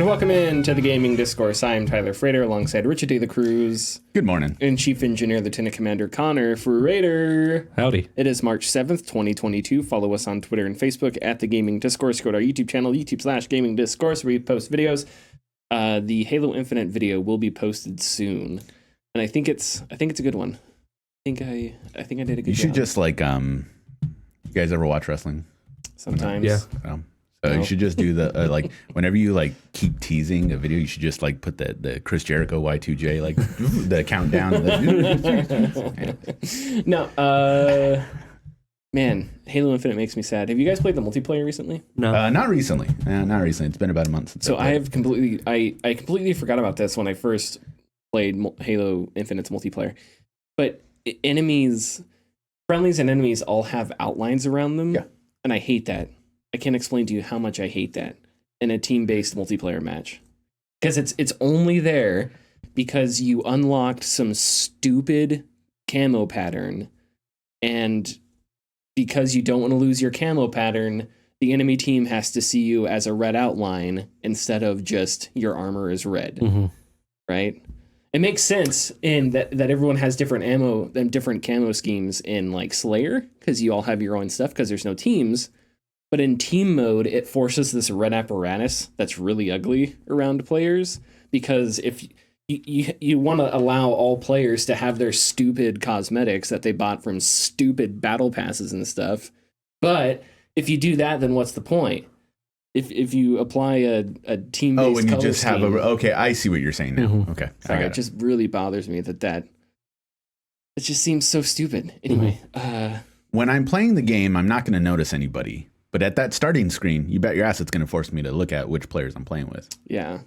welcome in to the Gaming Discourse. I'm Tyler Frater alongside Richard D. the Cruz. Good morning. And Chief Engineer Lieutenant Commander Connor Frater. Howdy. It is March 7th, 2022. Follow us on Twitter and Facebook at the Gaming Discourse. Go to our YouTube channel, YouTube/Gaming Discourse, where we post videos. The Halo Infinite video will be posted soon, and I think it's a good one. I think I did a good job. You should just you guys ever watch wrestling? Sometimes. Yeah. So you should just do the whenever you keep teasing a video, you should just put the Chris Jericho Y2J the countdown. No, man, Halo Infinite makes me sad. Have you guys played the multiplayer recently? No, not recently. Not recently. It's been about a month since. So I completely forgot about this when I first played Halo Infinite's multiplayer. But friendlies and enemies all have outlines around them. Yeah. And I hate that. I can't explain to you how much I hate that in a team-based multiplayer match. Because it's only there because you unlocked some stupid camo pattern, and because you don't want to lose your camo pattern, the enemy team has to see you as a red outline instead of just your armor is red. Mm-hmm. Right? It makes sense in that everyone has different camo schemes in Slayer, because you all have your own stuff because there's no teams. But in team mode, it forces this red apparatus that's really ugly around players, because if you want to allow all players to have their stupid cosmetics that they bought from stupid battle passes and stuff. But if you do that, then what's the point? If you apply a team-based when you color just have scheme, okay, I see what you're saying now. Mm-hmm. Okay, sorry, it just really bothers me that it just seems so stupid. Anyway, when I'm playing the game, I'm not going to notice anybody. But at that starting screen, you bet your ass it's going to force me to look at which players I'm playing with. Yeah.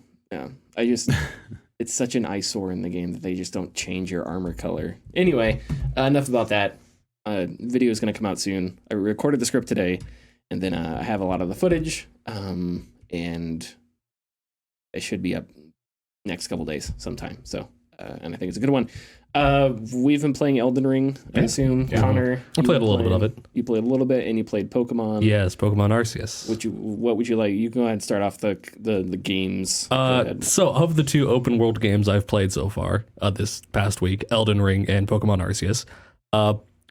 It's such an eyesore in the game that they just don't change your armor color. Anyway, enough about that. Video is going to come out soon. I recorded the script today, and then I have a lot of the footage, and it should be up next couple days sometime. So, and I think it's a good one. We've been playing Elden Ring, I assume. Yeah. Connor, I played a little bit of it. You played a little bit, and you played Pokemon. Yes, Pokemon Arceus. What would you like? You go ahead and start off the games. So of the two open world games I've played so far this past week, Elden Ring and Pokemon Arceus,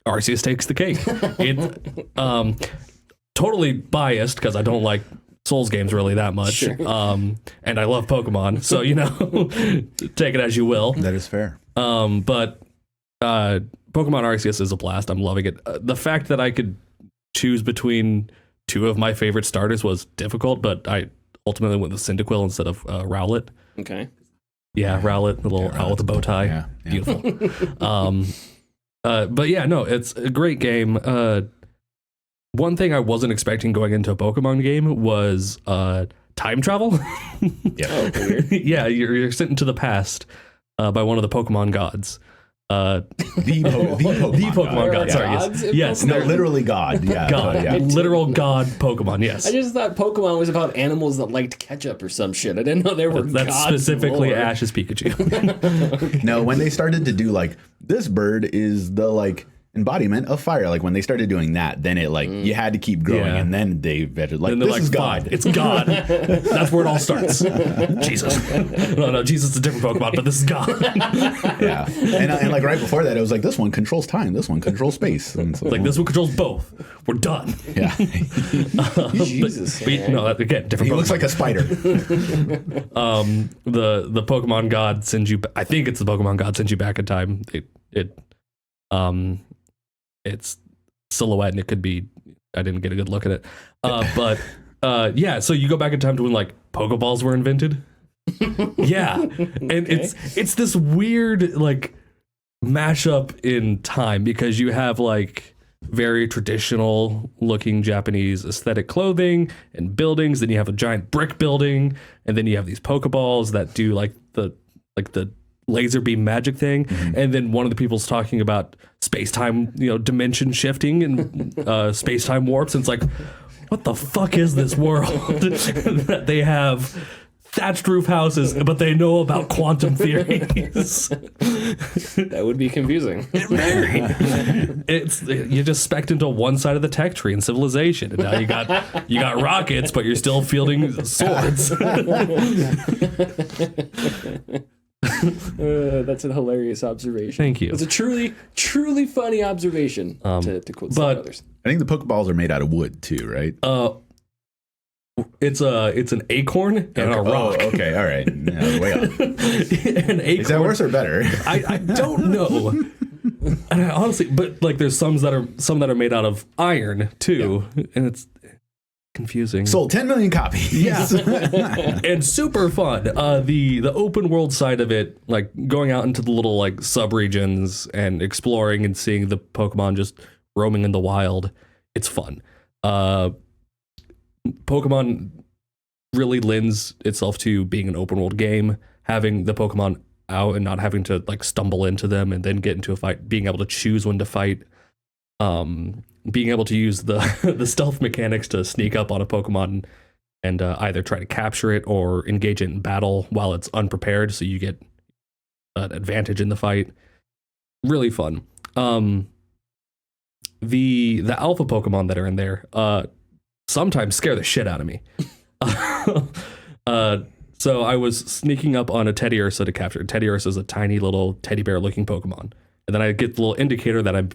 Arceus takes the cake. It's totally biased because I don't like Souls games really that much. Sure. And I love Pokemon, so take it as you will. That is fair. But Pokemon Arceus is a blast. I'm loving it. The fact that I could choose between two of my favorite starters was difficult, but I ultimately went with Cyndaquil instead of Rowlet. Okay. Yeah, Rowlet, the little owl with the bow tie. Yeah. Beautiful. But yeah, no, it's a great game. One thing I wasn't expecting going into a Pokemon game was time travel. Yeah. Oh, weird. Yeah, you're sent into the past by one of the Pokemon gods. The Pokemon god. Sorry. Gods in Yes. No, literally God. Yeah. God. Yeah. Literal god Pokemon. Yes. I just thought Pokemon was about animals that liked ketchup or some shit. I didn't know there were That's gods specifically lore. Ash's Pikachu. Okay. No, when they started to do this bird is the embodiment of fire. When they started doing that, then it you had to keep growing, Yeah. and then they vetted And they're this is God. fine, it's God. That's where it all starts. Jesus. No, Jesus is a different Pokemon, but this is God. Yeah, and right before that, it was this one controls time, this one controls space, and so, This one controls both. We're done. Yeah, Jesus. But no, again, different. he Pokemon. looks like a spider. The Pokemon God sends you. I think it's the Pokemon God sends you back in time. It's silhouette, and it could be. I didn't get a good look at it. But yeah. So you go back in time to when Pokeballs were invented. Yeah, and Okay. it's this weird mashup in time, because you have very traditional looking Japanese aesthetic clothing and buildings. Then you have a giant brick building, and then you have these Pokeballs that do the laser beam magic thing. Mm-hmm. And then one of the people's talking about space-time, dimension shifting and space-time warps. And it's what the fuck is this world that they have thatched roof houses, but they know about quantum theories? That would be confusing. It's you just spec'd into one side of the tech tree in Civilization, and now you got rockets, but you're still fielding swords. That's a hilarious observation. Thank you. It's a truly funny observation, to quote some others. I think the Pokeballs are made out of wood too, right? It's an acorn and a rock. Oh, okay, all right. Yeah, way off. An acorn. Is that worse or better? I don't know. And I honestly, but like there's some that are made out of iron too, and it's confusing. Sold 10 million copies. Yeah, and super fun. The open world side of it, like going out into the little like sub regions and exploring and seeing the Pokemon just roaming in the wild. It's fun. Pokemon really lends itself to being an open world game, having the Pokemon out and not having to like stumble into them and then get into a fight, being able to choose when to fight, being able to use the the stealth mechanics to sneak up on a Pokemon and either try to capture it or engage it in battle while it's unprepared, so you get an advantage in the fight. Really fun. The alpha Pokemon that are in there sometimes scare the shit out of me. So I was sneaking up on a Teddiursa to capture. Teddiursa is a tiny little teddy bear looking Pokemon. And then I get the little indicator that I've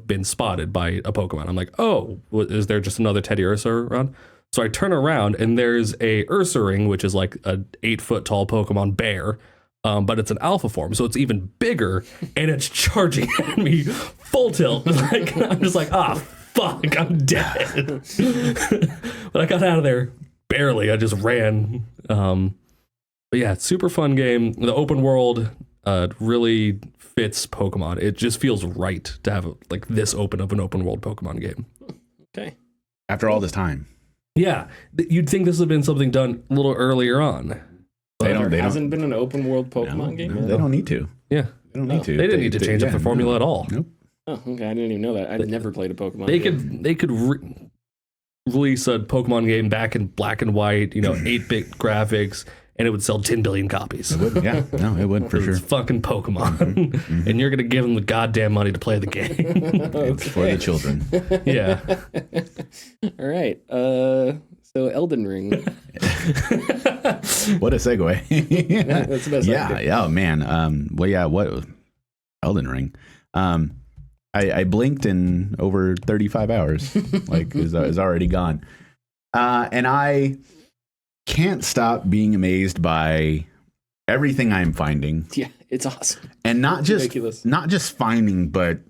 been spotted by a Pokemon. I'm like, oh, is there just another Teddiursa around? So I turn around and there's a Ursaring, which is like a 8-foot tall Pokemon bear. But it's an alpha form, so it's even bigger, and it's charging at me full tilt. Like I'm just like, fuck, I'm dead. But I got out of there barely. I just ran. But yeah, super fun game. The open world really fits Pokemon. It just feels right to have like this open of an open world Pokemon game. Okay. After all this time. Yeah, you'd think this would have been something done a little earlier on. There hasn't been an open world Pokemon game? No, they don't need to. Yeah. They don't need to. They didn't need to change up the formula at all. Nope. Oh, okay. I didn't even know that. I've never played a Pokemon game. They could release a Pokemon game back in black and white, 8-bit graphics, and it would sell 10 billion copies. It would, yeah. No, it would for sure. It's fucking Pokemon. And you're going to give them the goddamn money to play the game. It's for the children. Yeah. All right. So Elden Ring. What a segue. That's the best. Yeah, man. What Elden Ring? I blinked in over 35 hours. Like is already gone. And I can't stop being amazed by everything I'm finding. Yeah, it's awesome. And not just ridiculous. Not just finding, but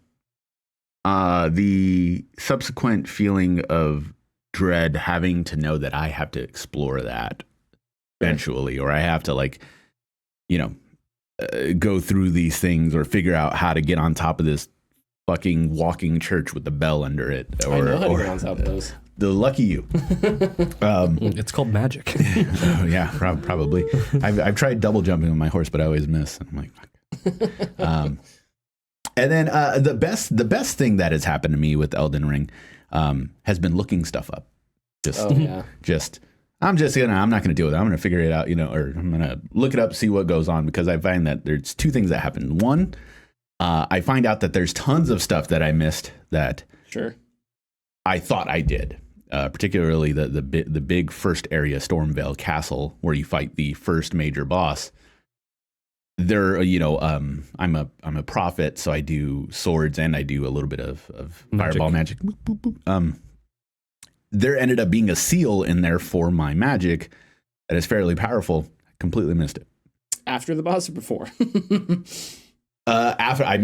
the subsequent feeling of dread, having to know that I have to explore that eventually, or I have to go through these things or figure out how to get on top of this fucking walking church with the bell under it. Or, I know how to get on top of those. The lucky you. It's called magic. Yeah, probably. I've tried double jumping on my horse, but I always miss. I'm like, fuck. And then the best thing that has happened to me with Elden Ring has been looking stuff up. I'm not going to deal with it. I'm going to figure it out, or I'm going to look it up, see what goes on, because I find that there's two things that happen. One, I find out that there's tons of stuff that I missed that I thought I did. Particularly the big first area, Stormvale Castle, where you fight the first major boss. There, I'm a prophet, so I do swords and I do a little bit of fireball magic. Boop, boop, boop. There ended up being a seal in there for my magic that is fairly powerful. I completely missed it. After the boss or before? After I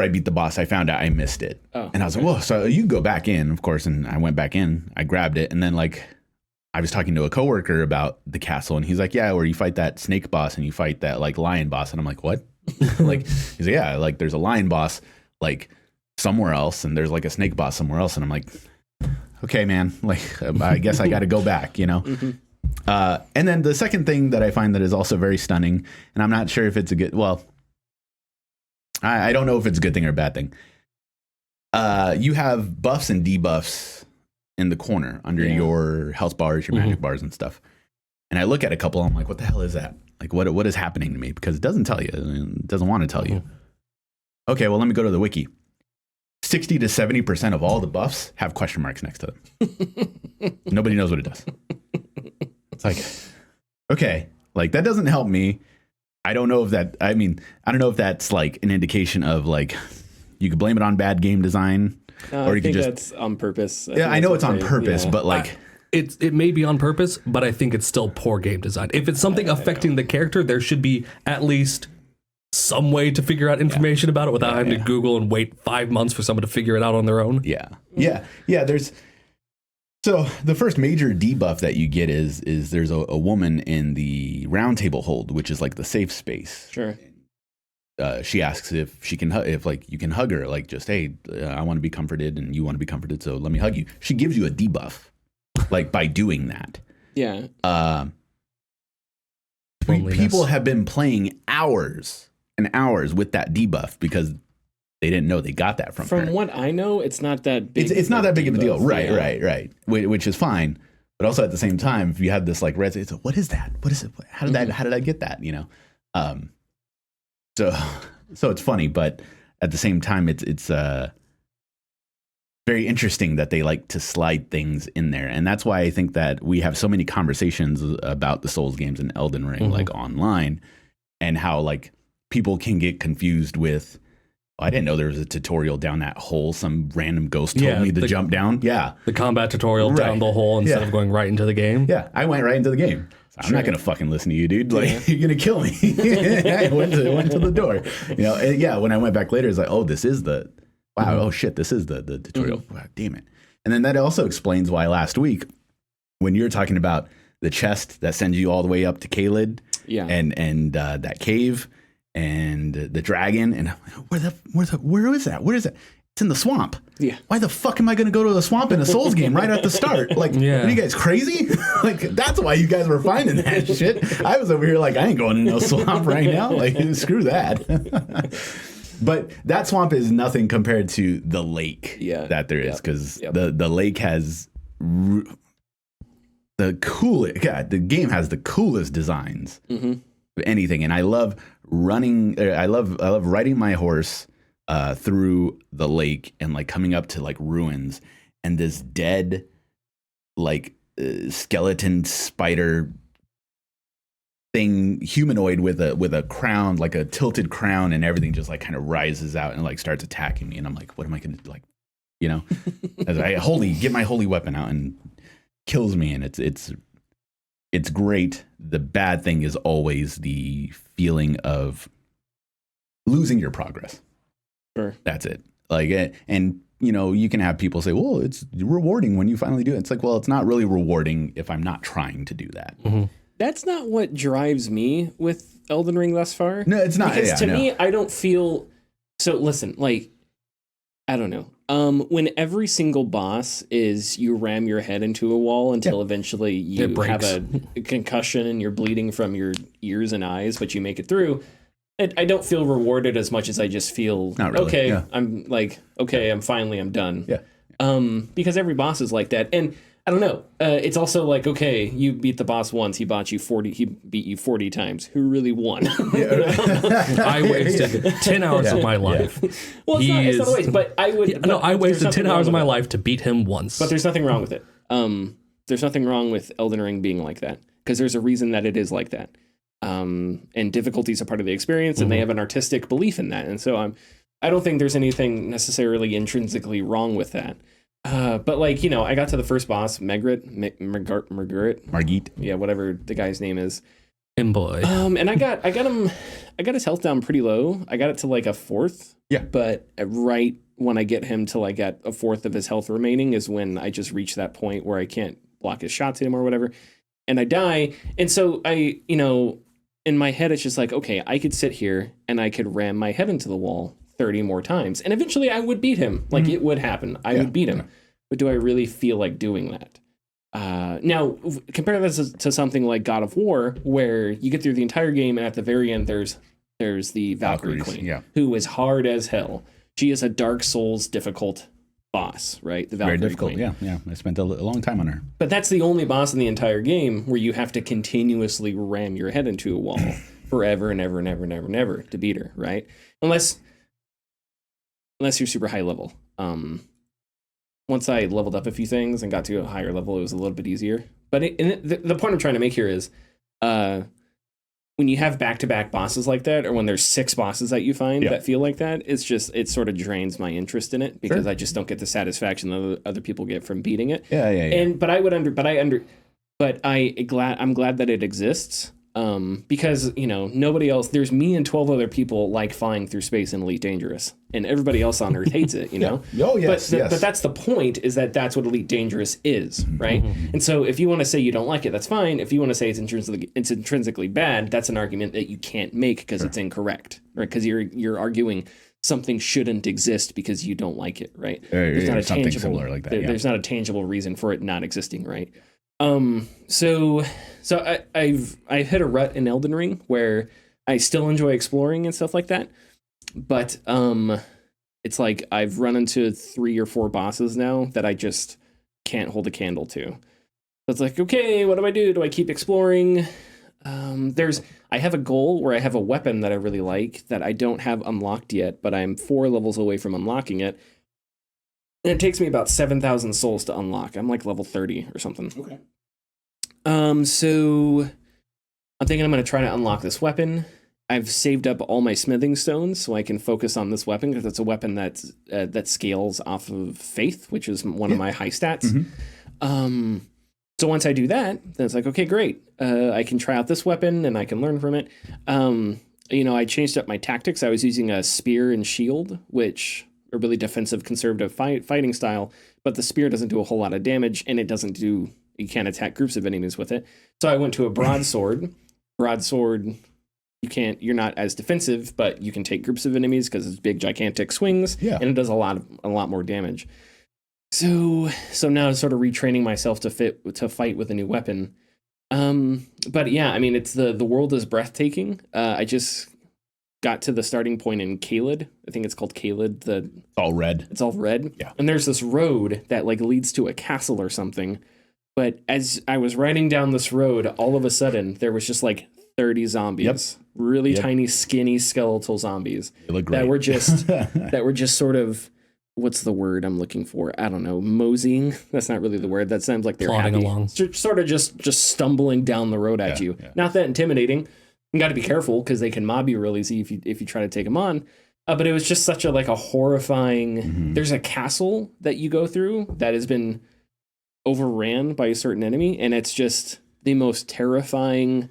beat the boss, I found out I missed it. Oh, and I was like, whoa, so you go back in, of course. And I went back in, I grabbed it. And then I was talking to a coworker about the castle, and he's like, yeah, where you fight that snake boss and you fight that lion boss. And I'm like, what? He's like, yeah, there's a lion boss somewhere else, and there's a snake boss somewhere else. And I'm like, okay, man, I guess I got to go back, Mm-hmm. And then the second thing that I find that is also very stunning, and I'm not sure if it's a good, I don't know if it's a good thing or a bad thing. You have buffs and debuffs in the corner under your health bars, your magic bars and stuff. And I look at a couple, I'm like, what the hell is that? Like what is happening to me? Because it doesn't tell you. It doesn't want to tell you. Okay, well, let me go to the wiki. 60 to 70% of all the buffs have question marks next to them. Nobody knows what it does. It's like, okay, like that doesn't help me. I don't know if that's like an indication of like, you could blame it on bad game design. Or you think that's on purpose. I know it's on purpose, but like... It may be on purpose, but I think it's still poor game design. If it's something affecting the character, there should be at least some way to figure out information about it without having to Google and wait 5 months for someone to figure it out on their own. Yeah. There's so the first major debuff that you get is there's a woman in the round table hold, which is like the safe space. Sure. She asks if she can if like you can hug her, like just hey, I want to be comforted and you want to be comforted, so let me hug you. She gives you a debuff, like by doing that. Yeah. People have been playing hours and hours with that debuff because they didn't know they got that from her. From what I know, it's not that big. It's not that big of a deal. Right. Which is fine. But also at the same time, if you have this like red, it's like, what is that? What is it? How did I get that? You know? So it's funny, but at the same time, it's very interesting that they like to slide things in there. And that's why I think that we have so many conversations about the Souls games and Elden Ring, like online, and how like people can get confused with, I didn't know there was a tutorial down that hole. Some random ghost told me to jump down. Yeah. The combat tutorial down the hole instead of going right into the game. Yeah. I went right into the game. I'm not going to fucking listen to you, dude. Like, you're going to kill me. I went to the door. You know, and when I went back later, it's like, oh, this is the, wow, oh shit, this is the tutorial. Wow, damn it. And then that also explains why last week, when you're talking about the chest that sends you all the way up to Caelid, and that cave, and the dragon, and where is that? Where is it? It's in the swamp. Yeah. Why the fuck am I going to go to the swamp in a Souls game right at the start? Like, are you guys crazy? Like, that's why you guys were finding that shit. I was over here like, I ain't going in no swamp right now. Like, screw that. But that swamp is nothing compared to the lake that there is, because the lake has the coolest. God, the game has the coolest designs of anything, and I love running. I love riding my horse through the lake and like coming up to like ruins and this dead like skeleton spider thing, humanoid with a crown, like a tilted crown, and everything just like kind of rises out and like starts attacking me, and I'm like, what am I gonna do? Like, you know, as I get my holy weapon out and kills me, and it's great. The bad thing is always the feeling of losing your progress. Sure. That's it. Like, and you know, you can have people say, well, it's rewarding when you finally do it. It's like, well, it's not really rewarding if I'm not trying to do that. That's not what drives me with Elden Ring thus far. No, it's not. Because to me, I don't feel... So listen, like, I don't know. When every single boss is you ram your head into a wall until eventually you have a concussion and you're bleeding from your ears and eyes, but you make it through, I don't feel rewarded as much as I just feel, okay, I'm like, okay, I'm done. Yeah. Because every boss is like that. And I don't know. It's also like, okay, you beat the boss once. He beat you 40 times. Who really won? I wasted 10 hours of my life. Well, it's not a waste, but I would. I wasted 10 hours of my life to beat him once. But there's nothing wrong with it. There's nothing wrong with Elden Ring being like that, because there's a reason that it is like that. And difficulties are part of the experience, and they have an artistic belief in that. And so I don't think there's anything necessarily intrinsically wrong with that. But like, you know, I got to the first boss, Margit. Yeah, whatever the guy's name is. And boy. And I got his health down pretty low. I got it to like a fourth. Yeah. But right when I get him to like at a fourth of his health remaining is when I just reach that point where I can't block his shots anymore or whatever. And I die. And so I, you know, in my head, it's just like, okay, I could sit here and I could ram my head into the wall 30 more times. And eventually I would beat him. Like it would happen. I would beat him. Yeah. But do I really feel like doing that? Now, compare this to something like God of War, where you get through the entire game and at the very end, there's the Valkyrie Queen, who is hard as hell. She is a Dark Souls difficult boss, right? The Very Valkyrie difficult. Queen. Yeah. I spent a long time on her. But that's the only boss in the entire game where you have to continuously ram your head into a wall forever and ever and ever and ever and ever to beat her, right? Unless you're super high level. Once I leveled up a few things and got to a higher level, it was a little bit easier. But the point I'm trying to make here is when you have back-to-back bosses like that, or when there's 6 bosses that you find that feel like that, it sort of drains my interest in it because I just don't get the satisfaction that other people get from beating it. Yeah. I'm glad that it exists. Because, nobody else, there's me and 12 other people like flying through space in Elite Dangerous, and everybody else on Earth hates it, know? Oh, yes, But that's the point, is that's what Elite Dangerous is, right? And so if you want to say you don't like it, that's fine. If you want to say it's intrinsically bad, that's an argument that you can't make because it's incorrect, right? Because you're arguing something shouldn't exist because you don't like it, right? There's not a something tangible, similar like that. There's not a tangible reason for it not existing, right? So I've hit a rut in Elden Ring where I still enjoy exploring and stuff like that, but it's like I've run into 3 or 4 bosses now that I just can't hold a candle to. So it's like, okay, what do I do? Do I keep exploring? I have a goal where I have a weapon that I really like that I don't have unlocked yet, but I'm 4 levels away from unlocking it. And it takes me about 7,000 souls to unlock. I'm like level 30 or something. Okay. So I'm thinking I'm going to try to unlock this weapon. I've saved up all my smithing stones so I can focus on this weapon because it's a weapon that scales off of faith, which is one of my high stats. So once I do that, then it's like, okay, great. I can try out this weapon and I can learn from it. I changed up my tactics. I was using a spear and shield, which a really defensive, conservative fighting style, but the spear doesn't do a whole lot of damage, and you can't attack groups of enemies with it. So I went to a broadsword. Broadsword, you're not as defensive, but you can take groups of enemies because it's big, gigantic swings, and it does a lot more damage. So now I'm sort of retraining myself to fight with a new weapon. But yeah, I mean, it's the world is breathtaking. I just got to the starting point in Caelid. I think it's called Caelid. It's all red. It's all red. Yeah. And there's this road that like leads to a castle or something. But as I was riding down this road, all of a sudden there was just like 30 zombies. Really tiny, skinny, skeletal zombies. They look great. that were just sort of, what's the word I'm looking for? I don't know. Moseying. That's not really the word. That sounds like they're plodding happy. along. Sort of just stumbling down the road at you. Yeah. Not that intimidating. You got to be careful because they can mob you real easy if you try to take them on. But it was just such a horrifying. There's a castle that you go through that has been overran by a certain enemy, and it's just the most terrifying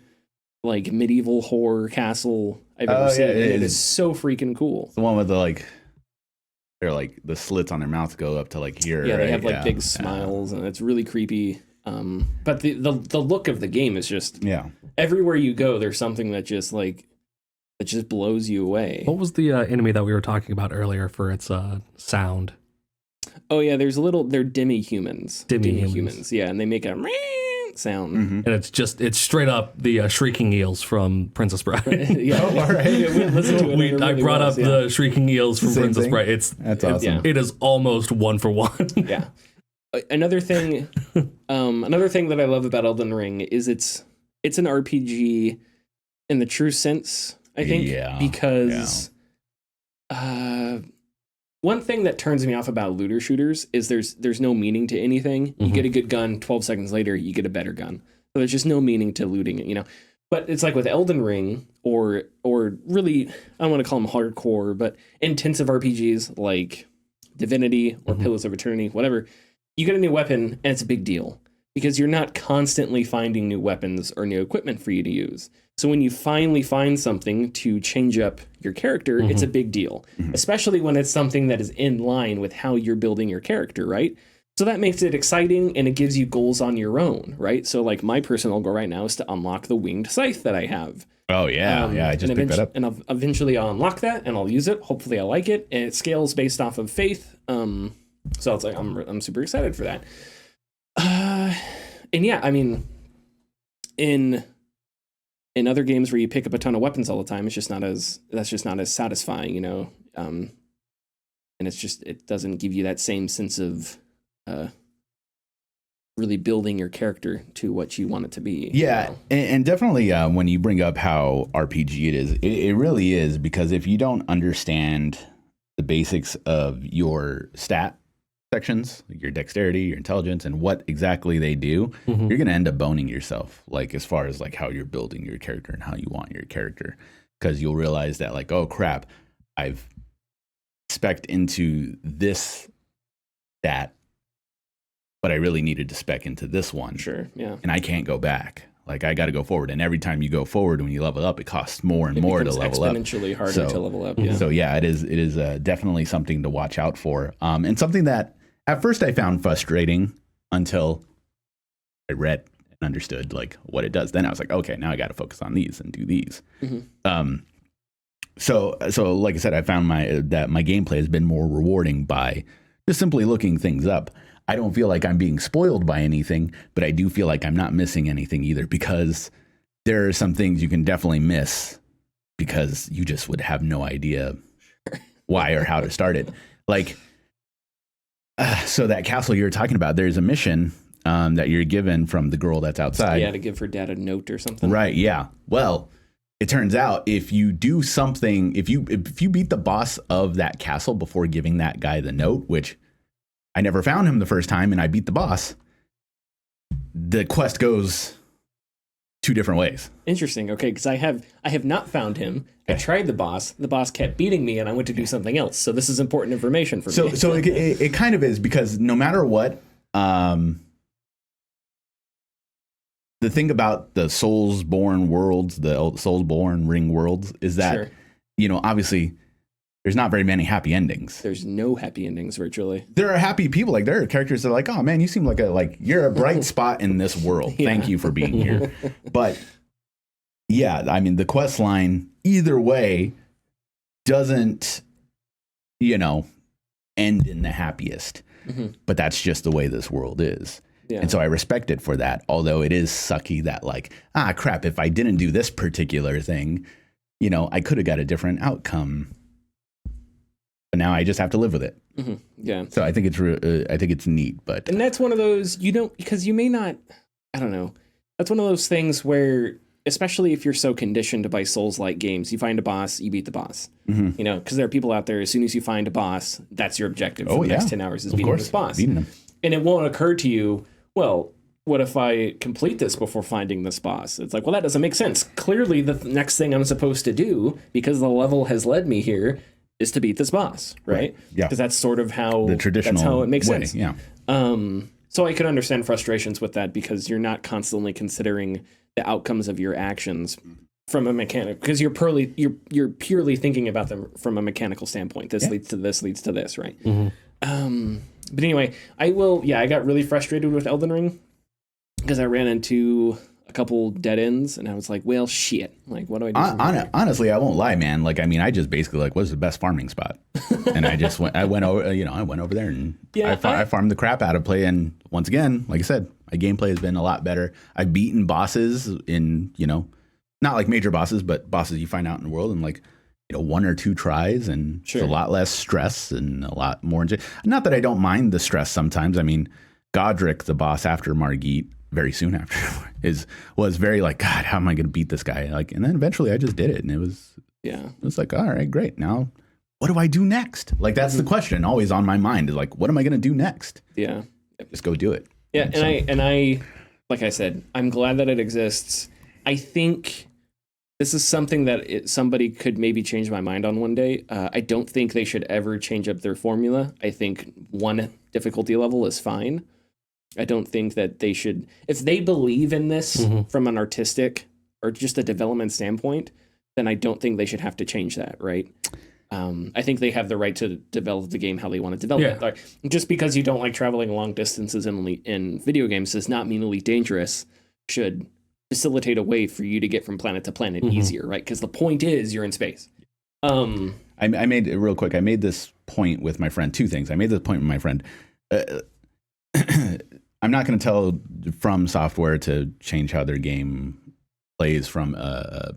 medieval horror castle I've ever seen. It is so freaking cool. The one with they're the slits on their mouth go up to here. Yeah, they right? have big smiles, and it's really creepy. But the look of the game is just everywhere you go, there's something that just blows you away. What was the enemy that we were talking about earlier for its sound? Oh yeah, they're demi-humans. Demi-humans, yeah, and they make a sound. And it's straight up the shrieking eels from Princess Bride. All right. I brought up the shrieking eels from Princess Bride. That's awesome. Yeah. It is almost 1 for 1. Yeah. Another thing that I love about Elden Ring is it's an RPG in the true sense, I think, because one thing that turns me off about looter shooters is there's no meaning to anything. You get a good gun, 12 seconds later you get a better gun. So there's just no meaning to looting it, But it's like with Elden Ring or really, I don't want to call them hardcore, but intensive RPGs like Divinity or Pillars of Eternity, whatever. You get a new weapon, and it's a big deal because you're not constantly finding new weapons or new equipment for you to use. So when you finally find something to change up your character, it's a big deal, especially when it's something that is in line with how you're building your character, right? So that makes it exciting, and it gives you goals on your own, right? So my personal goal right now is to unlock the winged scythe that I have. Oh, yeah. I just picked that up. And eventually I'll unlock that, and I'll use it. Hopefully I like it, and it scales based off of faith. So it's I'm super excited for that. And yeah, I mean, in other games where you pick up a ton of weapons all the time, that's just not as satisfying, and it doesn't give you that same sense of really building your character to what you want it to be. Yeah, and definitely when you bring up how RPG it is, it really is, because if you don't understand the basics of your stat sections, like your dexterity, your intelligence, and what exactly they do, you're going to end up boning yourself, like as far as like how you're building your character and how you want your character, because you'll realize that like, oh crap, I've spec'd into this stat, but I really needed to spec into this one. Sure, yeah. And I can't go back. Like I got to go forward, and every time you go forward, when you level up, it costs more and more to level up. Exponentially harder to level up. Yeah. So yeah, it is definitely something to watch out for, and something that at first I found frustrating until I read and understood like what it does. Then I was like, okay, now I got to focus on these and do these. So like I said, I found that my gameplay has been more rewarding by just simply looking things up. I don't feel like I'm being spoiled by anything, but I do feel like I'm not missing anything either, because there are some things you can definitely miss because you just would have no idea why or how to start it. Like, so that castle you were talking about, there's a mission that you're given from the girl that's outside. Yeah, to give her dad a note or something. Right, yeah. Well, it turns out if you do something, if you beat the boss of that castle before giving that guy the note, which I never found him the first time and I beat the boss, the quest goes 2 different ways. Interesting. Okay, because I have not found him. I tried the boss. The boss kept beating me, and I went to do something else. So this is important information for me. So it kind of is, because no matter what, the thing about the Soulsborne worlds, the Soulsborne ring worlds, is that obviously there's not very many happy endings. There's no happy endings virtually. There are happy people. Like there are characters that are like, oh man, you seem like you're a bright spot in this world. Yeah. Thank you for being here. But yeah, I mean the quest line either way doesn't, end in the happiest. But that's just the way this world is. Yeah. And so I respect it for that. Although it is sucky that like, crap, if I didn't do this particular thing, I could have got a different outcome. But now I just have to live with it. Yeah. So I think it's neat, and that's one of those because you may not. I don't know. That's one of those things where, especially if you're so conditioned by Souls-like games, you find a boss, you beat the boss. Because there are people out there. As soon as you find a boss, that's your objective for the next 10 hours is beating this boss. Beating them. And it won't occur to you, well, what if I complete this before finding this boss? It's like, well, that doesn't make sense. Clearly, the next thing I'm supposed to do, because the level has led me here, is to beat this boss, right? Yeah. Because that's sort of how the traditional that's how it makes way, sense. Yeah. So I could understand frustrations with that, because you're not constantly considering the outcomes of your actions from a mechanic, because you're purely thinking about them from a mechanical standpoint. This leads to this, leads to this, right? But anyway, I got really frustrated with Elden Ring because I ran into a couple dead ends, and I was like, well, shit. Like, what do I do? Honestly, I won't lie, man. Like, I mean, I just basically like, what's the best farming spot? And I just went over there and I farmed the crap out of play. And once again, like I said, my gameplay has been a lot better. I've beaten bosses in, not like major bosses, but bosses you find out in the world in like, 1 or 2 tries, and it's a lot less stress and a lot more. Not that I don't mind the stress sometimes. I mean, Godric, the boss after Margit, very soon after, was very like, God, how am I going to beat this guy? Like, and then eventually I just did it, and it was like, all right, great. Now, what do I do next? Like, that's the question always on my mind, is like, what am I going to do next? Yeah, just go do it. Yeah, and I, like I said, I'm glad that it exists. I think this is something that somebody could maybe change my mind on one day. I don't think they should ever change up their formula. I think 1 difficulty level is fine. I don't think that they should, if they believe in this from an artistic or just a development standpoint, then I don't think they should have to change that, right? I think they have the right to develop the game how they want to develop it. Like, just because you don't like traveling long distances in video games does not mean Elite Dangerous should facilitate a way for you to get from planet to planet easier, right? Because the point is you're in space. I made it real quick. I made this point with my friend. 2 things. I made this point with my friend. I'm not going to tell From Software to change how their game plays from a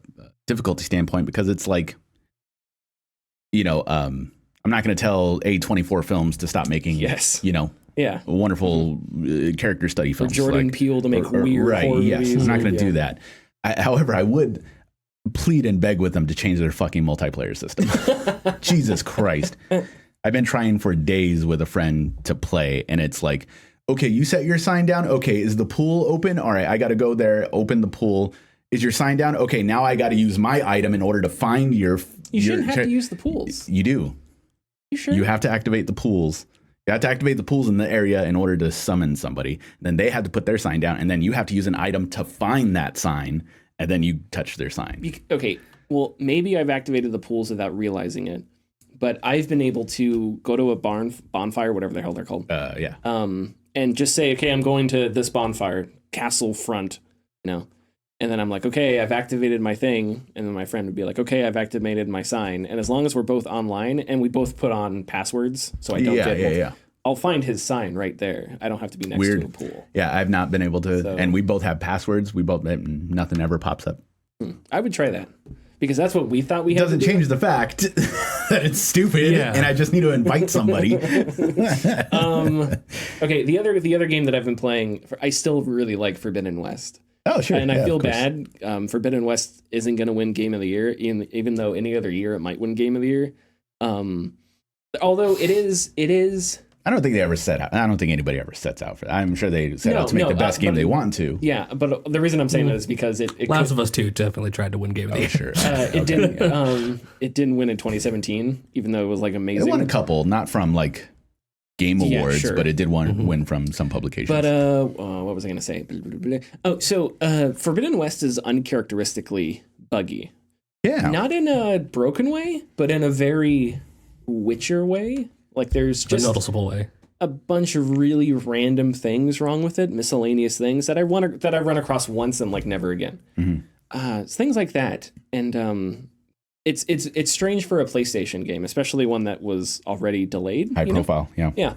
difficulty standpoint, because it's like, I'm I'm not going to tell A24 Films to stop making, Yes. wonderful character study Or films. Jordan Peele to make weird horror yes, movies. I'm not going to do that. However, I would plead and beg with them to change their fucking multiplayer system. Jesus Christ. I've been trying for days with a friend to play, and it's like, okay, you set your sign down. Okay, is the pool open? All right, I got to go there, open the pool. Is your sign down? Okay, now I got to use my item in order to find your... You shouldn't have to use the pools. You do. You sure? You have to activate the pools. You have to activate the pools in the area in order to summon somebody. Then they have to put their sign down, and then you have to use an item to find that sign, and then you touch their sign. Okay, well, maybe I've activated the pools without realizing it, but I've been able to go to a bonfire, whatever the hell they're called. Yeah. And just say, okay, I'm going to this bonfire, castle front, and then I'm like, okay, I've activated my thing. And then my friend would be like, okay, I've activated my sign. And as long as we're both online and we both put on passwords, so I don't get I'll find his sign right there. I don't have to be next to a pool. Yeah, I've not been able to. And we both have passwords. Nothing ever pops up. I would try that. Because that's what we thought we had. Doesn't change the fact that it's stupid, and I just need to invite somebody. Okay, the other game that I've been playing, I still really like Forbidden West. Oh, sure. And I feel bad. Forbidden West isn't going to win Game of the Year, even though any other year it might win Game of the Year. Although it is. I don't think they ever set out. I don't think anybody ever sets out for that. I'm sure they set out to make the best game they want to. Yeah, but the reason I'm saying that is because it Last of Us 2 definitely tried to win Game of the Year. Sure. It didn't. It didn't win in 2017, even though it was like amazing. It won a couple, not from like Game Awards, but it did win from some publications. But what was I going to say? Blah, blah, blah. Oh, so Forbidden West is uncharacteristically buggy. Yeah, not in a broken way, but in a very Witcher way. Like there's just a noticeable way. A bunch of really random things wrong with it, miscellaneous things that I run across once and like never again. Things like that, and it's strange for a PlayStation game, especially one that was already delayed. High profile, yeah.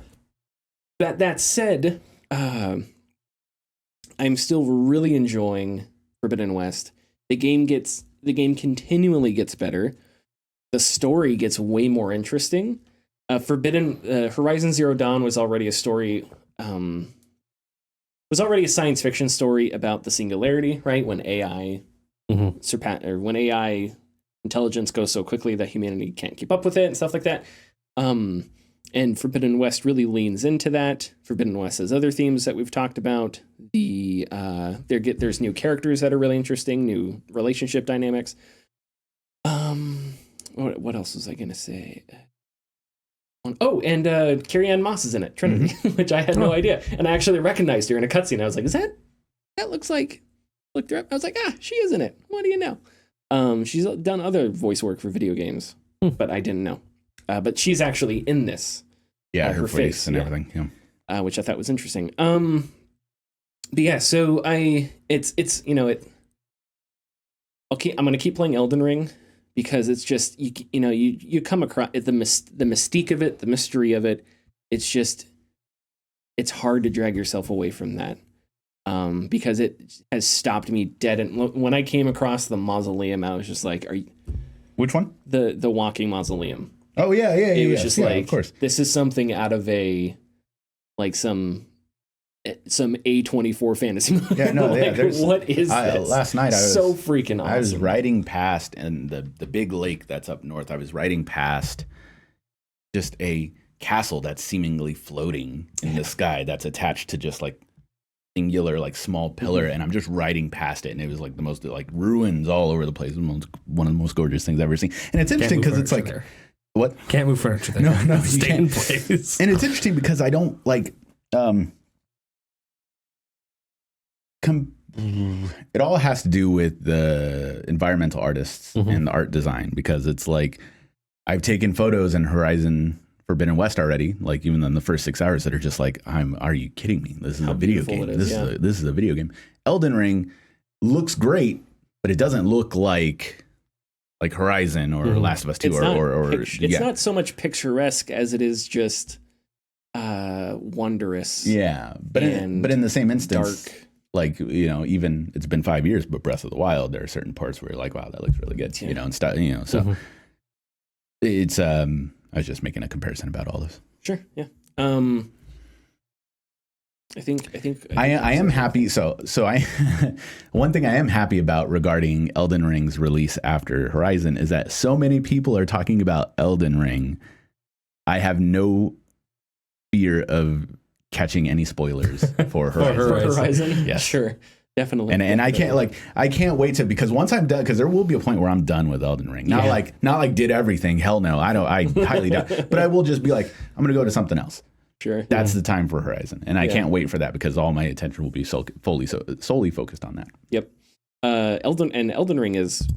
That said, I'm still really enjoying Forbidden West. The game continually gets better. The story gets way more interesting. Horizon Zero Dawn was already a story, was already a science fiction story about the singularity, right? When AI when AI intelligence goes so quickly that humanity can't keep up with it and stuff like that. And Forbidden West really leans into that. Forbidden West has other themes that we've talked about. There's new characters that are really interesting, new relationship dynamics. What else was I gonna say? Oh, and Carrie-Anne Moss is in it, Trinity, which I had no idea. And I actually recognized her in a cutscene. I was like, that looks like, looked her up. I was like, she is in it. What do you know? She's done other voice work for video games, but I didn't know. But she's actually in this. Yeah, her face and everything. Yeah. Which I thought was interesting. But yeah, so it's okay, I'm going to keep playing Elden Ring. Because it's just you come across the mystique of it, the mystery of it. It's hard to drag yourself away from that, because it has stopped me dead. And when I came across the mausoleum, I was just like, "Are you?" Which one? The walking mausoleum. Oh yeah. It was just like, of course. This is something out of some A24 fantasy movie. Yeah, no, what is this? Last night I was so freaking awesome. I was riding past, and the big lake that's up north. I was riding past just a castle that's seemingly floating in the sky that's attached to just like singular like small pillar, and I'm just riding past it, and it was like the most like ruins all over the place. One of the most gorgeous things I've ever seen. And it's interesting because it's like there. What? Can't move furniture there. No, stay in place. And it's interesting because I don't like it all has to do with the environmental artists and the art design, because it's like I've taken photos in Horizon Forbidden West already, like even in the first 6 hours, that are just like, are you kidding me? This is a video game. This is a video game. Elden Ring looks great, but it doesn't look like Horizon or Last of Us 2 it's not so much picturesque as it is just wondrous. Yeah, but in the same instance, dark. Like, even it's been 5 years, but Breath of the Wild, there are certain parts where you're like, wow, that looks really good, and stuff, so it's I was just making a comparison about all this. Sure. Yeah. I think I am happy. So I one thing I am happy about regarding Elden Ring's release after Horizon is that so many people are talking about Elden Ring. I have no fear of catching any spoilers for Horizon. For Horizon. Yes. Sure. Definitely. And I can't wait to, because once I'm done, because there will be a point where I'm done with Elden Ring. Not like did everything. Hell no. I highly doubt. But I will just be like, I'm going to go to something else. Sure. That's the time for Horizon. And I can't wait for that because all my attention will be solely focused on that. Yep. Elden Ring is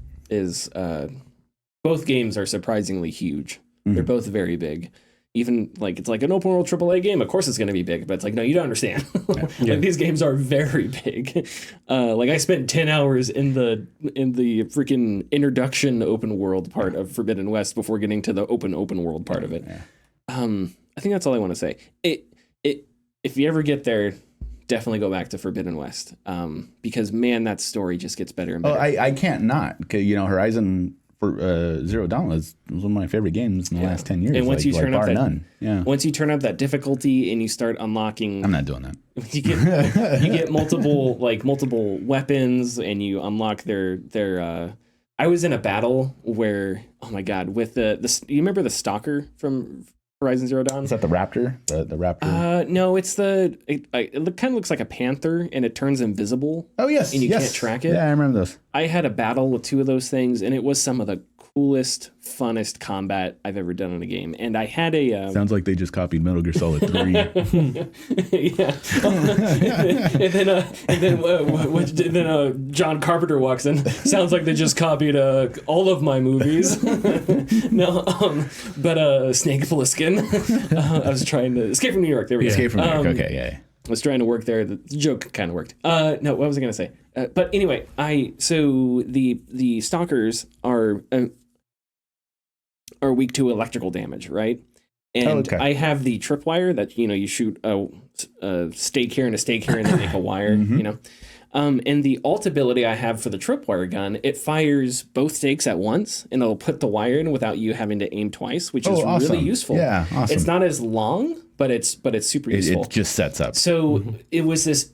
both games are surprisingly huge. They're both very big. Even like it's like an open world AAA game. Of course it's going to be big, but it's like, no, you don't understand. Like these games are very big. Like I spent 10 hours in the freaking introduction open world part of Forbidden West before getting to the open world part of it. Yeah. I think that's all I want to say. If you ever get there, definitely go back to Forbidden West. Because man, that story just gets better and better. Oh, I can't not. Horizon Zero Dawn was one of my favorite games in the last 10 years. And once you turn up once you turn up that difficulty and you start unlocking, I'm not doing that. You get multiple weapons and you unlock their. I was in a battle where, oh my god, with the you remember the Stalker from Horizon Zero Dawn? Is that the Raptor? The Raptor? No, it's it kind of looks like a panther and it turns invisible. Oh, yes. And you can't track it. Yeah, I remember those. I had a battle with two of those things and it was some of the coolest, funnest combat I've ever done in a game. And I had a... Sounds like they just copied Metal Gear Solid 3. Yeah. and then John Carpenter walks in. Sounds like they just copied all of my movies. No, but Snake Full of Skin. I was trying to... Escape from New York. There we go. Escape from New York. Okay, yeah. I was trying to work there. The joke kind of worked. No, what was I going to say? But anyway, so the stalkers are weak to electrical damage, right? And I have the tripwire that you shoot a stake here and a stake here and then make a wire, And the alt ability I have for the tripwire gun, it fires both stakes at once, and it'll put the wire in without you having to aim twice, which is really useful. Yeah, awesome. It's not as long, but it's super useful. It just sets up. So it was this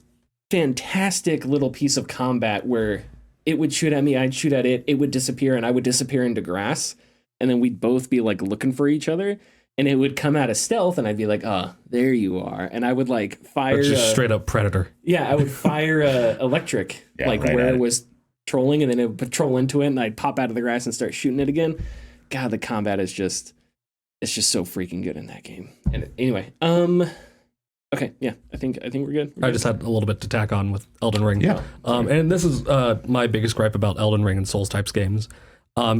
fantastic little piece of combat where it would shoot at me, I'd shoot at it, it would disappear, and I would disappear into grass, and then we'd both be like looking for each other. And it would come out of stealth, and I'd be like, "Oh, there you are!" And I would like fire. That's just straight up Predator. Yeah, I would fire electric, where it was trolling, and then it would patrol into it, and I'd pop out of the grass and start shooting it again. God, the combat is it's just so freaking good in that game. And anyway, okay, yeah, I think we're good. I just had a little bit to tack on with Elden Ring. Yeah, and this is my biggest gripe about Elden Ring and Souls types games,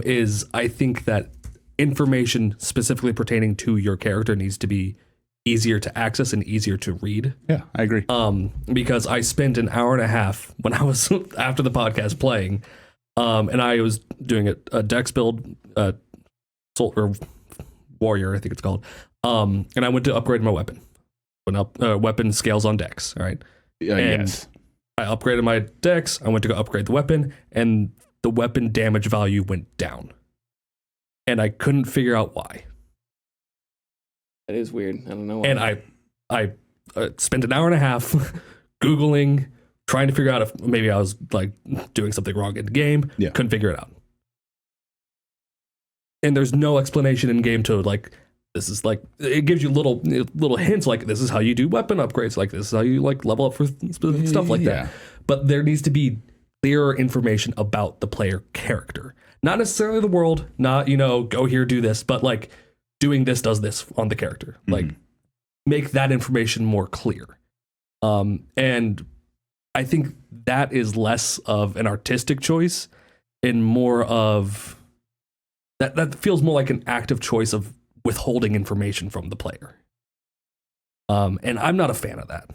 is I think that information specifically pertaining to your character needs to be easier to access and easier to read. Yeah, I agree. Because I spent an hour and a half when I was after the podcast playing, and I was doing a dex build, Soul or Warrior, I think it's called. And I went to upgrade my weapon. Went up weapon scales on dex. All right. Yes. I upgraded my dex. I went to go upgrade the weapon, and the weapon damage value went down. And I couldn't figure out why. That is weird. I don't know why. And I spent an hour and a half Googling, trying to figure out if maybe I was like doing something wrong in the game. Yeah. Couldn't figure it out. And there's no explanation in game to like, this is like, it gives you little hints like this is how you do weapon upgrades. Like this is how you like level up for stuff like that. But there needs to be clearer information about the player character. Not necessarily the world, not, go here, do this, but like doing this does this on the character. Like make that information more clear. And I think that is less of an artistic choice and more of that feels more like an active choice of withholding information from the player. And I'm not a fan of that.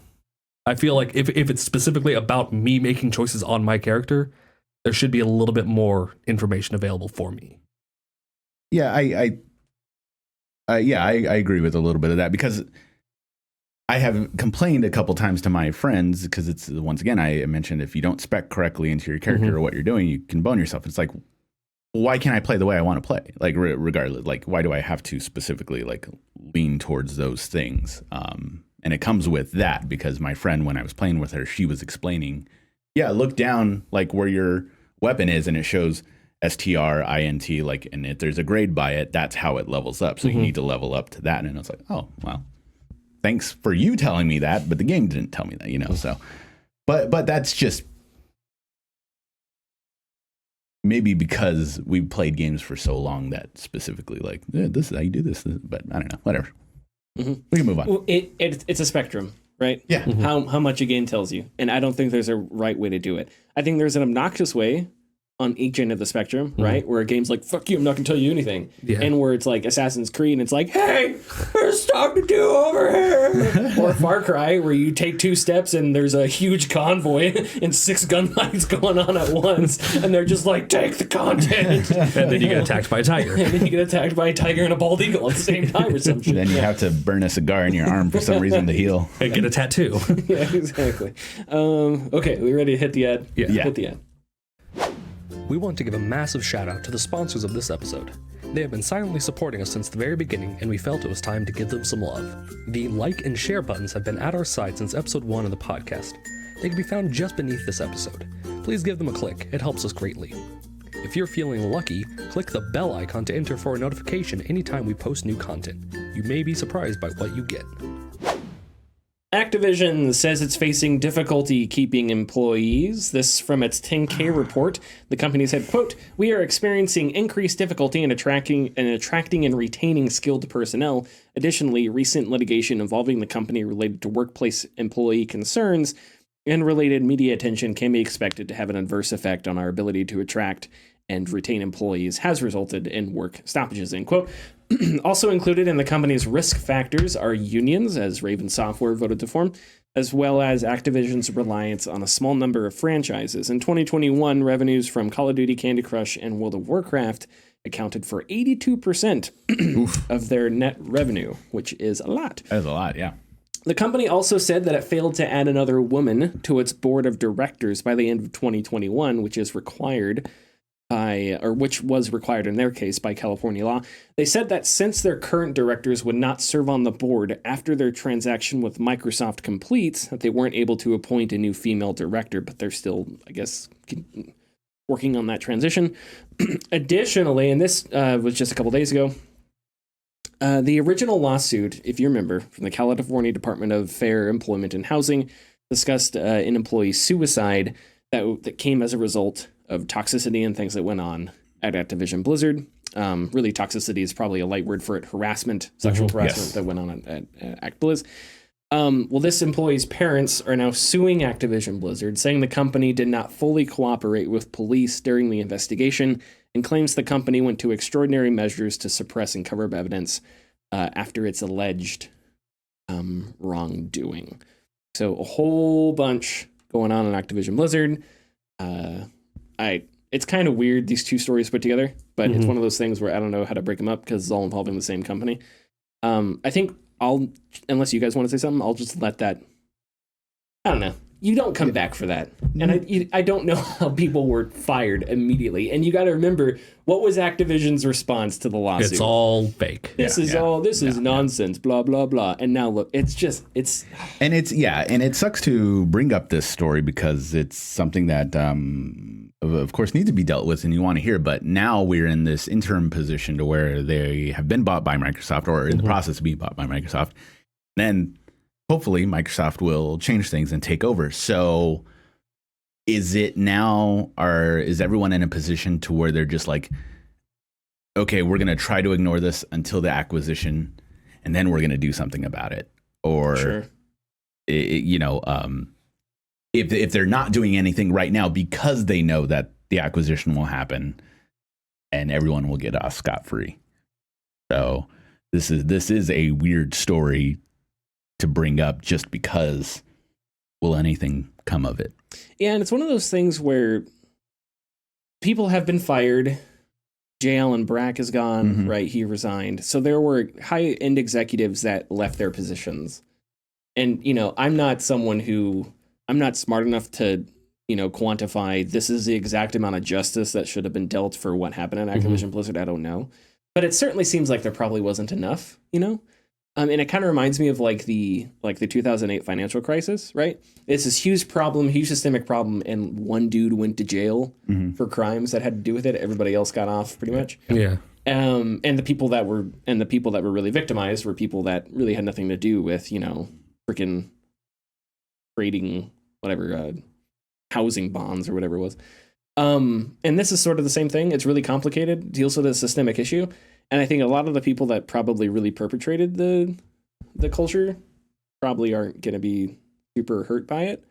I feel like if it's specifically about me making choices on my character, there should be a little bit more information available for me. Yeah, I agree with a little bit of that because I have complained a couple times to my friends because it's, once again, I mentioned if you don't spec correctly into your character or what you're doing, you can bone yourself. It's like, why can't I play the way I want to play? Like regardless, like why do I have to specifically like lean towards those things? And it comes with that because my friend, when I was playing with her, she was explaining, yeah, look down like where your weapon is and it shows STRINT, like, and if there's a grade by it, that's how it levels up. So you need to level up to that. And I was like, oh, well, thanks for you telling me that, but the game didn't tell me that, you know. So, but that's just maybe because we played games for so long that specifically like this is how you do this. But I don't know, whatever. We can move on. Well, it's a spectrum, right? Yeah. How much a game tells you, and I don't think there's a right way to do it. I think there's an obnoxious way on each end of the spectrum, right? Where a game's like, fuck you, I'm not gonna tell you anything. Yeah. And where it's like Assassin's Creed and it's like, hey, there's stuff to do over here. Or Far Cry, where you take 2 steps and there's a huge convoy and 6 gunfights going on at once. And they're just like, take the content. And then you get attacked by a tiger. And then you get attacked by a tiger and a bald eagle at the same time or some shit. Then you have to burn a cigar in your arm for some reason to heal. And get a tattoo. Yeah, exactly. Okay, we ready to hit the ad? Yeah. Hit the ad. We want to give a massive shout out to the sponsors of this episode. They have been silently supporting us since the very beginning, and we felt it was time to give them some love. The like and share buttons have been at our side since episode 1 of the podcast. They can be found just beneath this episode. Please give them a click, it helps us greatly. If you're feeling lucky, click the bell icon to enter for a notification anytime we post new content. You may be surprised by what you get. Activision says it's facing difficulty keeping employees. This from its 10K report. The company said, quote, "We are experiencing increased difficulty in attracting and retaining skilled personnel. Additionally, recent litigation involving the company related to workplace employee concerns and related media attention can be expected to have an adverse effect on our ability to attract and retain employees has resulted in work stoppages," end quote. Also included in the company's risk factors are unions, as Raven Software voted to form, as well as Activision's reliance on a small number of franchises. In 2021, revenues from Call of Duty, Candy Crush, and World of Warcraft accounted for 82% of their net revenue, which is a lot. That is a lot, yeah. The company also said that it failed to add another woman to its board of directors by the end of 2021, which was required in their case by California law. They said that since their current directors would not serve on the board after their transaction with Microsoft completes, that they weren't able to appoint a new female director, but they're still, I guess, working on that transition. Additionally, and this was just a couple days ago, the original lawsuit, if you remember, from the California Department of Fair Employment and Housing, discussed an employee suicide that came as a result of toxicity and things that went on at Activision Blizzard. Really, toxicity is probably a light word for it. Harassment, sexual harassment that went on at Act Blizz. Well, this employee's parents are now suing Activision Blizzard, saying the company did not fully cooperate with police during the investigation and claims the company went to extraordinary measures to suppress and cover up evidence after its alleged wrongdoing. So a whole bunch going on in Activision Blizzard. It's kind of weird, these two stories put together, but it's one of those things where I don't know how to break them up because it's all involving the same company. I think unless you guys want to say something, I'll just let that, I don't know. You don't come back for that. And I don't know how people were fired immediately. And you got to remember, what was Activision's response to the lawsuit? It's all fake. This is nonsense, blah, blah, blah. And now look, and it sucks to bring up this story because it's something that, of course, needs to be dealt with and you want to hear. But now we're in this interim position to where they have been bought by Microsoft or in the process of being bought by Microsoft. Then hopefully Microsoft will change things and take over. So is everyone in a position to where they're just like, okay, we're going to try to ignore this until the acquisition and then we're going to do something about it? Or, sure. If they're not doing anything right now because they know that the acquisition will happen and everyone will get off scot-free. So this is a weird story to bring up just because will anything come of it? Yeah, and it's one of those things where people have been fired. J. Allen Brack is gone, right? He resigned. So there were high-end executives that left their positions. And, I'm not smart enough to quantify this is the exact amount of justice that should have been dealt for what happened at Activision Blizzard. I don't know. But it certainly seems like there probably wasn't enough, and it kind of reminds me of like the 2008 financial crisis, right? It's this huge problem, huge systemic problem, and one dude went to jail for crimes that had to do with it. Everybody else got off pretty much. Yeah. And the people that were really victimized were people that really had nothing to do with, freaking trading whatever housing bonds or whatever it was. And this is sort of the same thing. It's really complicated, deals with a systemic issue. And I think a lot of the people that probably really perpetrated the culture probably aren't going to be super hurt by it,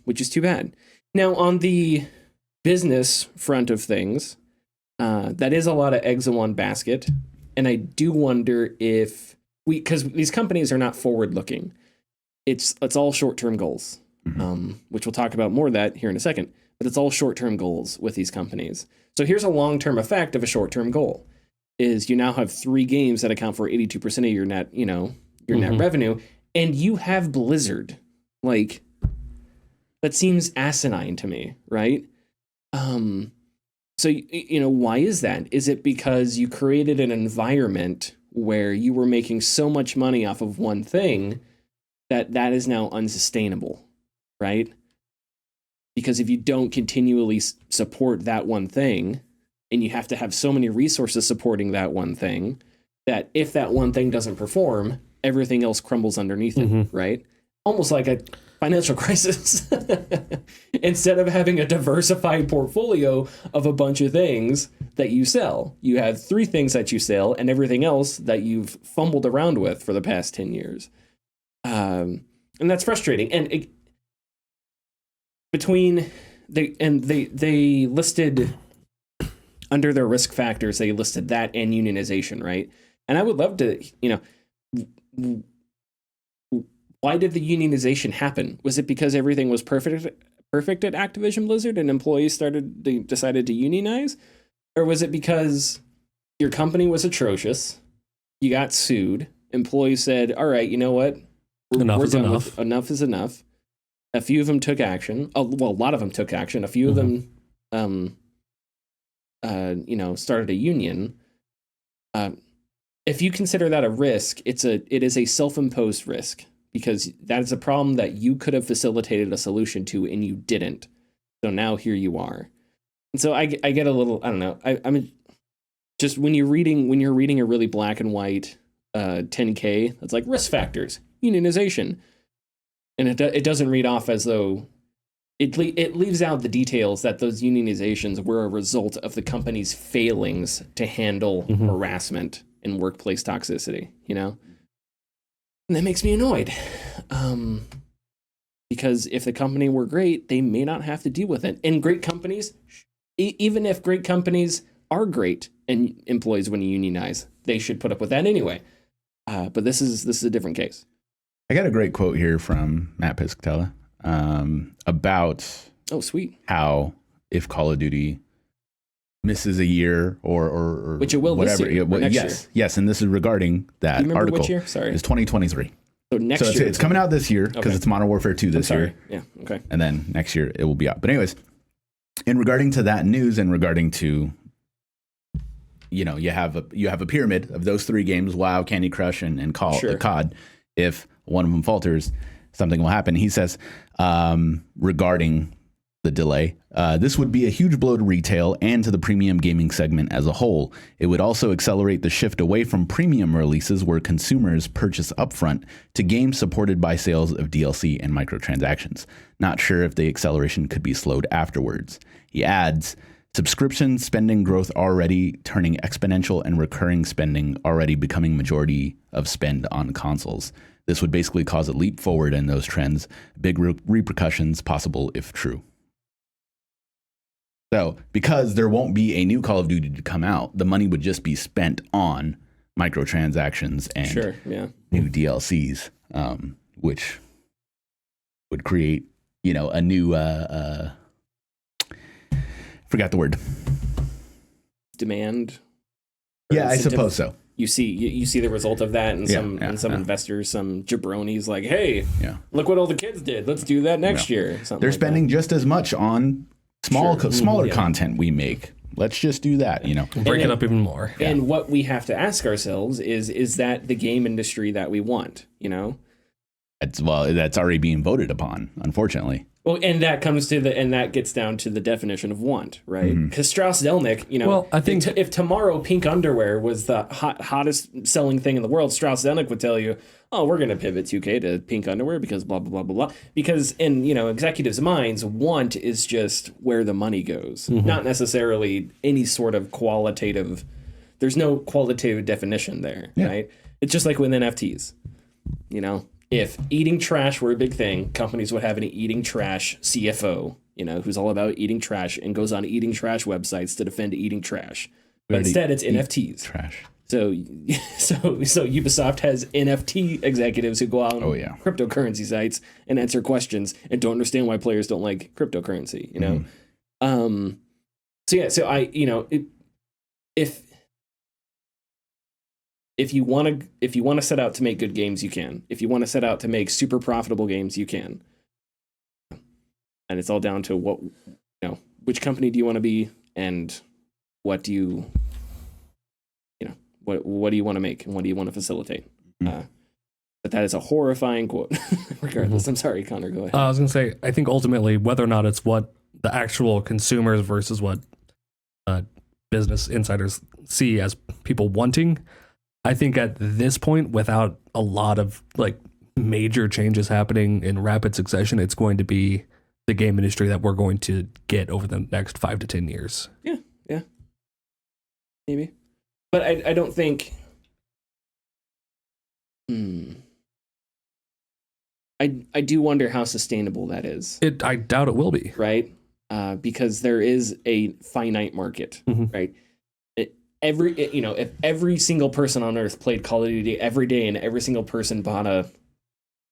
which is too bad. Now, on the business front of things, that is a lot of eggs in one basket. And I do wonder if because these companies are not forward looking. It's all short-term goals, which we'll talk about more of that here in a second. But it's all short-term goals with these companies. So here's a long-term effect of a short-term goal: is you now have 3 games that account for 82% of your net, net revenue, and you have Blizzard. Like, that seems asinine to me, right? So why is that? Is it because you created an environment where you were making so much money off of one thing that is now unsustainable, right? Because if you don't continually support that one thing, and you have to have so many resources supporting that one thing, that if that one thing doesn't perform, everything else crumbles underneath it, right? Almost like a financial crisis. Instead of having a diversified portfolio of a bunch of things that you sell, you have 3 things that you sell and everything else that you've fumbled around with for the past 10 years. And that's frustrating. And they listed under their risk factors, they listed that and unionization, right? And I would love to, why did the unionization happen? Was it because everything was perfect at Activision Blizzard and employees decided to unionize? Or was it because your company was atrocious, you got sued, employees said, all right, you know what? Enough is enough. Enough is enough. A few of them took action. A lot of them took action. A few of them, started a union. If you consider that a risk, it is a self-imposed risk, because that is a problem that you could have facilitated a solution to and you didn't. So now here you are. And so I get a little, I don't know. I mean, just when you're reading a really black and white 10K, it's like risk factors, unionization. And it doesn't read off as though it leaves out the details that those unionizations were a result of the company's failings to handle harassment and workplace toxicity, And that makes me annoyed. Because if the company were great, they may not have to deal with it. And great companies, even if great companies are great and employees want to unionize, they should put up with that anyway. But this is a different case. I got a great quote here from Matt Piscatella about how if Call of Duty misses a year or which it will whatever, this year, next year. Yes, and this is regarding that article. Which year? Sorry, it's 2023. So next year it's coming out this year because it's Modern Warfare 2 this year. Yeah, okay. And then next year it will be out. But anyways, in regarding to that news and regarding to you have a pyramid of those 3 games, WoW, Candy Crush, and COD. If one of them falters, something will happen. He says, regarding the delay, this would be a huge blow to retail and to the premium gaming segment as a whole. It would also accelerate the shift away from premium releases where consumers purchase upfront to games supported by sales of DLC and microtransactions. Not sure if the acceleration could be slowed afterwards. He adds, subscription spending growth already turning exponential and recurring spending already becoming majority of spend on consoles. This would basically cause a leap forward in those trends, big repercussions possible if true. So, because there won't be a new Call of Duty to come out, the money would just be spent on microtransactions and new DLCs, which would create, a new, forgot the word. Demand? Yeah, I suppose so. you see the result of that, and some investors, some jabronis, like, hey, look what all the kids did. Let's do that next year. They're spending just as much on smaller content we make. Let's just do that, break it up even more. And what we have to ask ourselves is that the game industry that we want? That's already being voted upon, unfortunately. Well, and that gets down to the definition of want, right? Because Strauss-Zelnick, well, I think if tomorrow pink underwear was the hottest selling thing in the world, Strauss-Zelnick would tell you, oh, we're going to pivot 2K to pink underwear because blah, blah, blah, blah, blah. Because in, executives' minds, want is just where the money goes, not necessarily any sort of qualitative. There's no qualitative definition there, right? It's just like with NFTs, If eating trash were a big thing, companies would have an eating trash CFO, who's all about eating trash and goes on eating trash websites to defend eating trash. But instead, it's NFTs. Trash. So Ubisoft has NFT executives who go out on cryptocurrency sites and answer questions and don't understand why players don't like cryptocurrency. If you want to set out to make good games, you can. If you want to set out to make super profitable games, you can. And it's all down to which company do you want to be, and what do you what do you want to make, and what do you want to facilitate? But that is a horrifying quote. Regardless, I'm sorry, Connor. Go ahead. I was going to say, I think ultimately, whether or not it's what the actual consumers versus what business insiders see as people wanting. I think at this point, without a lot of major changes happening in rapid succession, it's going to be the game industry that we're going to get over the next 5 to 10 years. Yeah. Maybe. But I don't think... I do wonder how sustainable that is. I doubt it will be. Right? Because there is a finite market, right? If every single person on Earth played Call of Duty every day and every single person bought a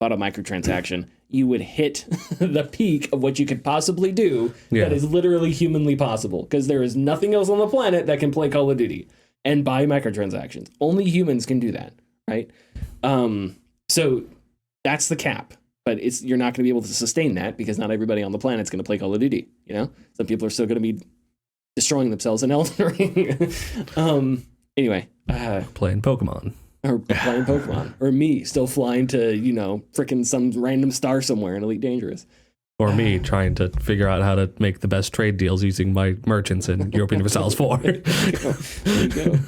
microtransaction, you would hit the peak of what you could possibly do that is literally humanly possible, because there is nothing else on the planet that can play Call of Duty and buy microtransactions. Only humans can do that, right? So that's the cap. But you're not going to be able to sustain that, because not everybody on the planet is going to play Call of Duty. Some people are still going to be destroying themselves in Elden Ring. Anyway, playing Pokémon, or me still flying to frickin' some random star somewhere in Elite Dangerous, or me trying to figure out how to make the best trade deals using my merchants in European Universalis 4. There you go.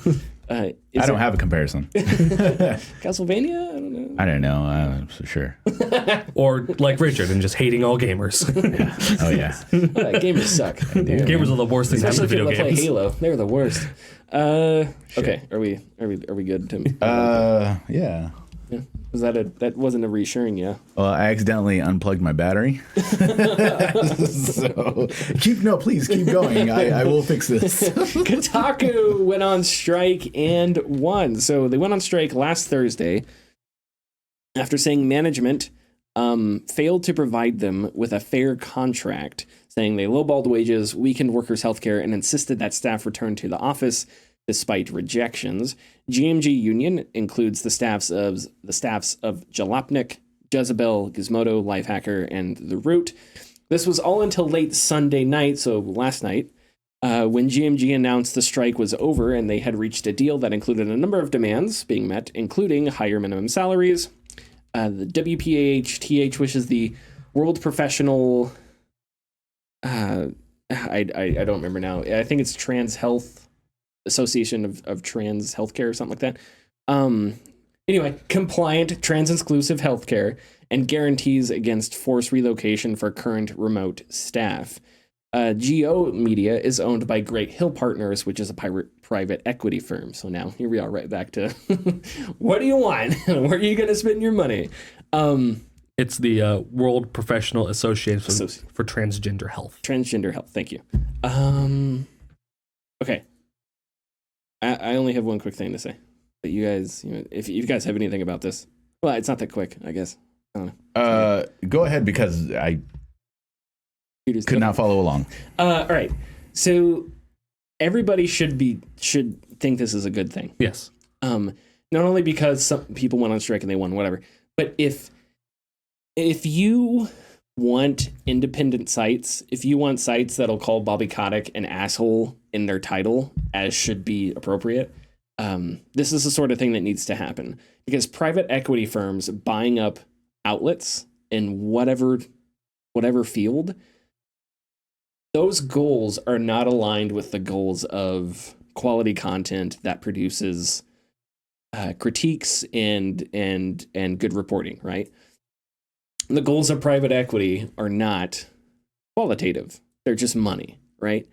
I don't have a comparison. Castlevania? I don't know. I don't know. For sure. Or like Richard and just hating all gamers. Oh yeah. Gamers suck. Gamers are the worst things happening to video games. Play Halo. They're the worst. Okay. Are we good, Tim? Yeah. Was that wasn't a reassuring, yeah? Well, I accidentally unplugged my battery. So please keep going. I will fix this. Kotaku went on strike and won. So they went on strike last Thursday after saying management failed to provide them with a fair contract, saying they lowballed wages, weakened workers' healthcare, and insisted that staff return to the office despite rejections. GMG Union includes the staffs of Jalopnik, Jezebel, Gizmodo, Lifehacker, and The Root. This was all until late Sunday night, so last night, when GMG announced the strike was over and they had reached a deal that included a number of demands being met, including higher minimum salaries. The WPAH-TH, which is the World Professional... I don't remember now. I think it's Trans Health Association of Trans Healthcare or something like that. Anyway, compliant, trans-inclusive healthcare and guarantees against forced relocation for current remote staff. GO Media is owned by Great Hill Partners, which is a private equity firm. So now here we are right back to what do you want? Where are you going to spend your money? It's the World Professional Association for Transgender Health. Transgender Health, thank you. Okay. I only have one quick thing to say. But you guys, if you guys have anything about this, well, it's not that quick, I guess. I don't know. Go ahead, because I could not follow along. All right. So everybody should think this is a good thing. Yes. Not only because some people went on strike and they won, whatever, but if you want independent sites, if you want sites that'll call Bobby Kotick an asshole in their title, as should be appropriate, this is the sort of thing that needs to happen, because private equity firms buying up outlets in whatever field, those goals are not aligned with the goals of quality content that produces critiques and good reporting, right? The goals of private equity are not qualitative. They're just money, right?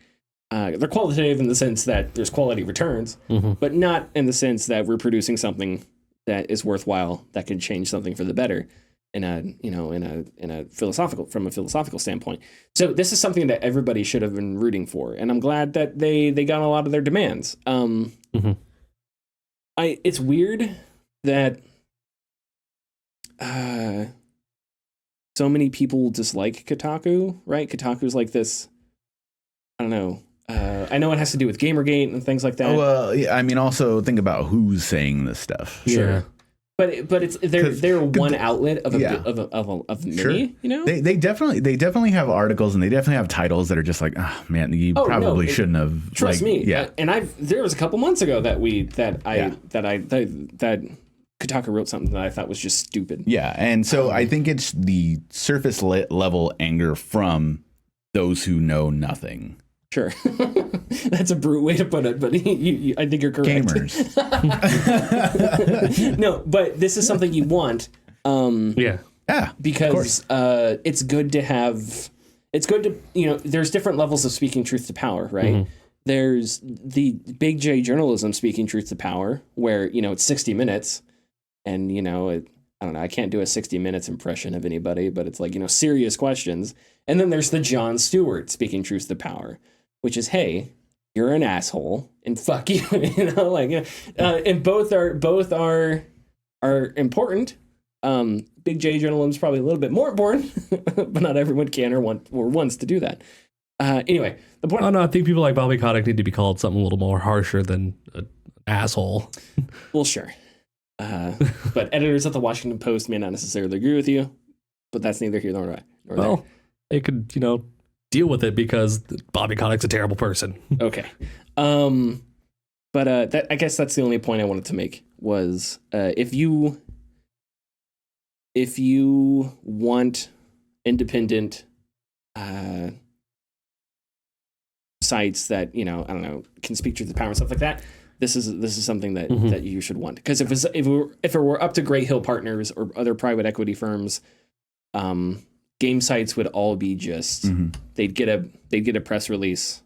They're qualitative in the sense that there's quality returns, but not in the sense that we're producing something that is worthwhile, that can change something for the better from a philosophical standpoint. So this is something that everybody should have been rooting for, and I'm glad that they got a lot of their demands. It's weird that so many people dislike Kotaku, right? Kotaku's like this, I don't know. I know it has to do with Gamergate and things like that. Well, yeah, I mean, also think about who's saying this stuff. Sure. But it's they're one outlet of many, sure. You know? They definitely have articles, and they definitely have titles that are just like, oh man, you probably shouldn't have. Trust me. Yeah. And there was a couple months ago that Kotaku wrote something that I thought was just stupid. Yeah, and so I think it's the surface level anger from those who know nothing. Sure. That's a brute way to put it, but I think you're correct. Gamers. No, but this is something you want. Yeah, because it's good to, there's different levels of speaking truth to power, right? There's the big J journalism speaking truth to power, where, it's 60 minutes and, I don't know, I can't do a 60 minutes impression of anybody, but it's like, serious questions. And then there's the Jon Stewart speaking truth to power, which is, hey, you're an asshole and fuck you, and both are important. Big J journalism is probably a little bit more important, but not everyone can or wants to do that. Anyway, the point. Oh no, I think people like Bobby Kotick need to be called something a little more harsher than an asshole. Well, sure. But editors at the Washington Post may not necessarily agree with you, but that's neither here nor there. Well, they could, deal with it because Bobby Kotick's a terrible person. Okay. But I guess that's the only point I wanted to make was if you want independent sites that, I don't know, can speak truth to power and stuff like that, this is something that you should want. Because if it were up to Great Hill Partners or other private equity firms, game sites would all be just they'd get a press release,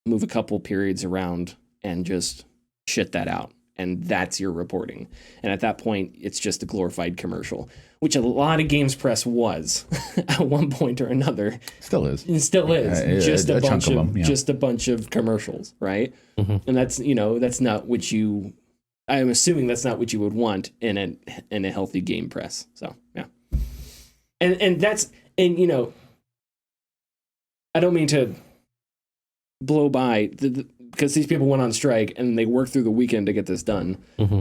move a couple periods around, and just shit that out, and that's your reporting. And at that point, it's just a glorified commercial, which a lot of games press was at one point or another. Still is. It still is. Just a bunch of them, yeah. Just a bunch of commercials, right? And that's that's not what I'm assuming that's not what you would want in a healthy game press. So yeah. And that's I don't mean to blow by because these people went on strike and they worked through the weekend to get this done.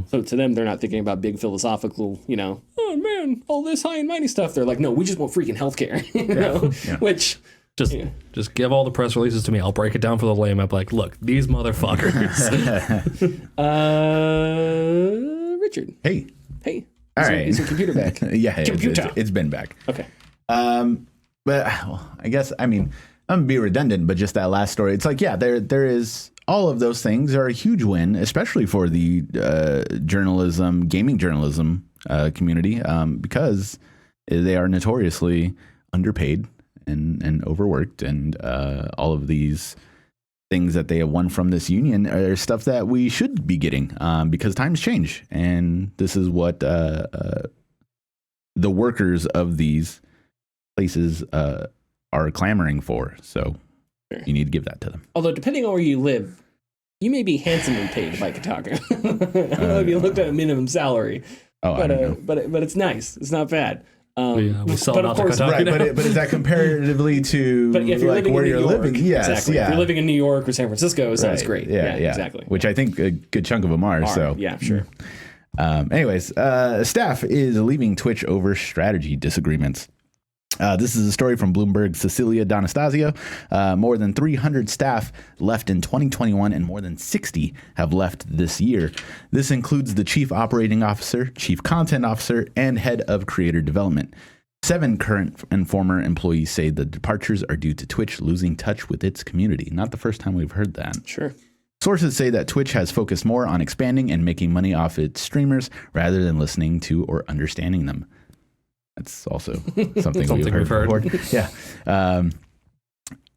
So to them, they're not thinking about big philosophical, oh man, all this high and mighty stuff. They're like, no, we just want freaking healthcare, which just give all the press releases to me. I'll break it down for the layman. Like, look, these motherfuckers. Richard. Hey. All right. Is your computer back? Yeah, Computer. It's been back. Okay. But I guess, I'm going to be redundant, but just that last story, it's like, yeah, there is all of those things are a huge win, especially for the gaming journalism community, because they are notoriously underpaid and overworked, and all of these things that they have won from this union are stuff that we should be getting because times change, and this is what the workers of these places are clamoring for. So you need to give that to them. Although depending on where you live, you may be handsomely paid by Kotaku. I don't know if you looked at a minimum salary, but it's nice. It's not bad. We saw but it of on course, Kotaku Right, now. but is that comparatively to but if you're like living where in you're New York, living? Yes, exactly. yeah. If you're living in New York or San Francisco, sounds Right. great. Yeah, exactly. Which I think a good chunk of them are. So Yeah, sure. Anyways, staff is leaving Twitch over strategy disagreements. This is a story from Bloomberg's Cecilia D'Anastasio. More than 300 staff left in 2021 and more than 60 have left this year. This includes the chief operating officer, chief content officer, and head of creator development. 7 current and former employees say the departures are due to Twitch losing touch with its community. Not the first time we've heard that. Sure. Sources say that Twitch has focused more on expanding and making money off its streamers rather than listening to or understanding them. That's also something we've heard before. Yeah.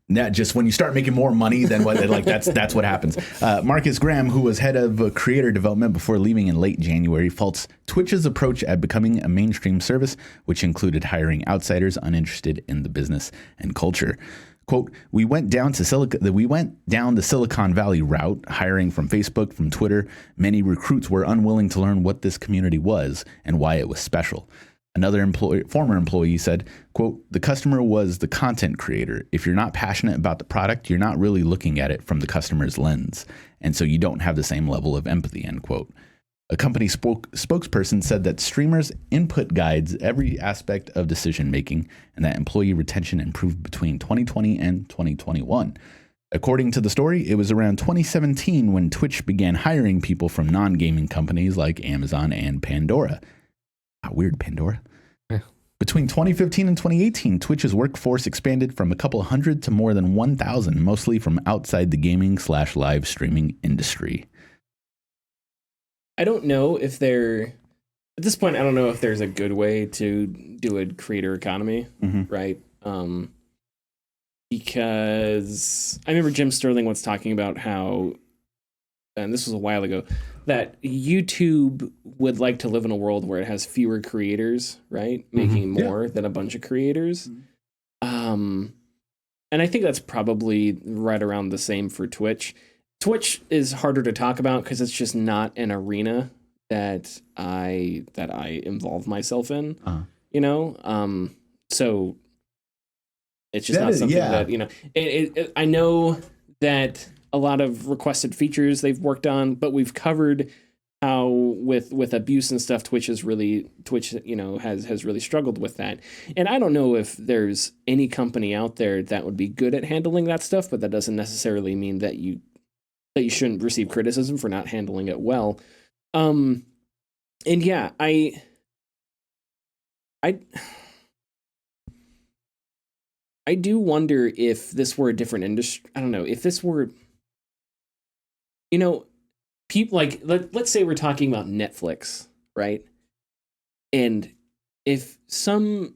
Now, just when you start making more money than what, like that's what happens. Marcus Graham, who was head of creator development before leaving in late January, faults Twitch's approach at becoming a mainstream service, which included hiring outsiders uninterested in the business and culture. Quote, we went down the Silicon Valley route, hiring from Facebook, from Twitter. Many recruits were unwilling to learn what this community was and why it was special. Another former employee said, quote, the customer was the content creator. If you're not passionate about the product, you're not really looking at it from the customer's lens. And so you don't have the same level of empathy, end quote. A company spokesperson said that streamers input guides every aspect of decision making and that employee retention improved between 2020 and 2021. According to the story, it was around 2017 when Twitch began hiring people from non-gaming companies like Amazon and Pandora. Weird, Pandora. Yeah. Between 2015 and 2018, Twitch's workforce expanded from a couple hundred to more than 1,000, mostly from outside the gaming/live streaming industry. I don't know if at this point, I don't know if there's a good way to do a creator economy, right? Because I remember Jim Sterling once talking about how, and this was a while ago, that YouTube would like to live in a world where it has fewer creators, right? Making more than a bunch of creators. And I think that's probably right around the same for Twitch. Twitch is harder to talk about because it's just not an arena that I involve myself in, you know? So it's just not something that, you know, I know that a lot of requested features they've worked on, but we've covered how with abuse and stuff, Twitch, you know, has really struggled with that. And I don't know if there's any company out there that would be good at handling that stuff, but that doesn't necessarily mean that you shouldn't receive criticism for not handling it well. And yeah, I do wonder if this were a different industry. I don't know if this were, you know, people like, let's say we're talking about Netflix, right? And if some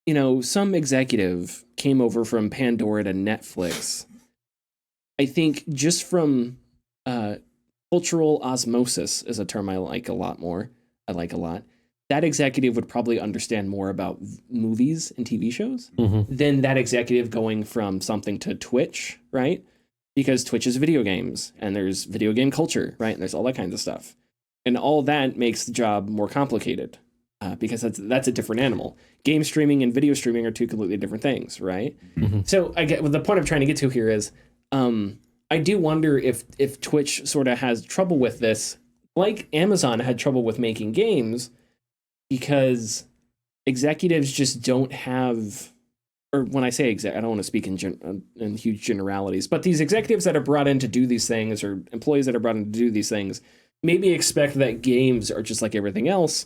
executive came over from Pandora to Netflix, I think just from cultural osmosis is a term I like a lot. That executive would probably understand more about movies and TV shows than that executive going from something to Twitch, right? Because Twitch is video games and there's video game culture, right? And there's all that kinds of stuff. And all that makes the job more complicated because that's a different animal. Game streaming and video streaming are two completely different things, right? So I get the point I'm trying to get to here is I do wonder if Twitch sort of has trouble with this, like Amazon had trouble with making games, because executives just don't have, or when I say I don't want to speak in huge generalities, but these executives that are brought in to do these things, or employees that are brought in to do these things, maybe expect that games are just like everything else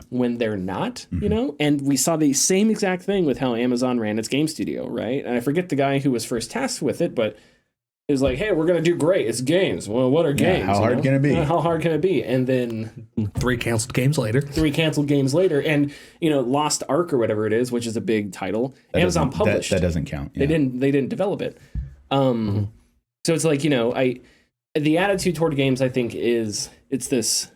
when they're not, you know? And we saw the same exact thing with how Amazon ran its game studio, right? And I forget the guy who was first tasked with it, but it was like, hey, we're going to do great. It's games. Well, what are games? How hard can it be? How hard can it be? And then 3 canceled games later. And, you know, Lost Ark or whatever it is, which is a big title, Amazon published. That doesn't count. Yeah. They didn't develop it. So it's like, you know, the attitude toward games, I think, is it's this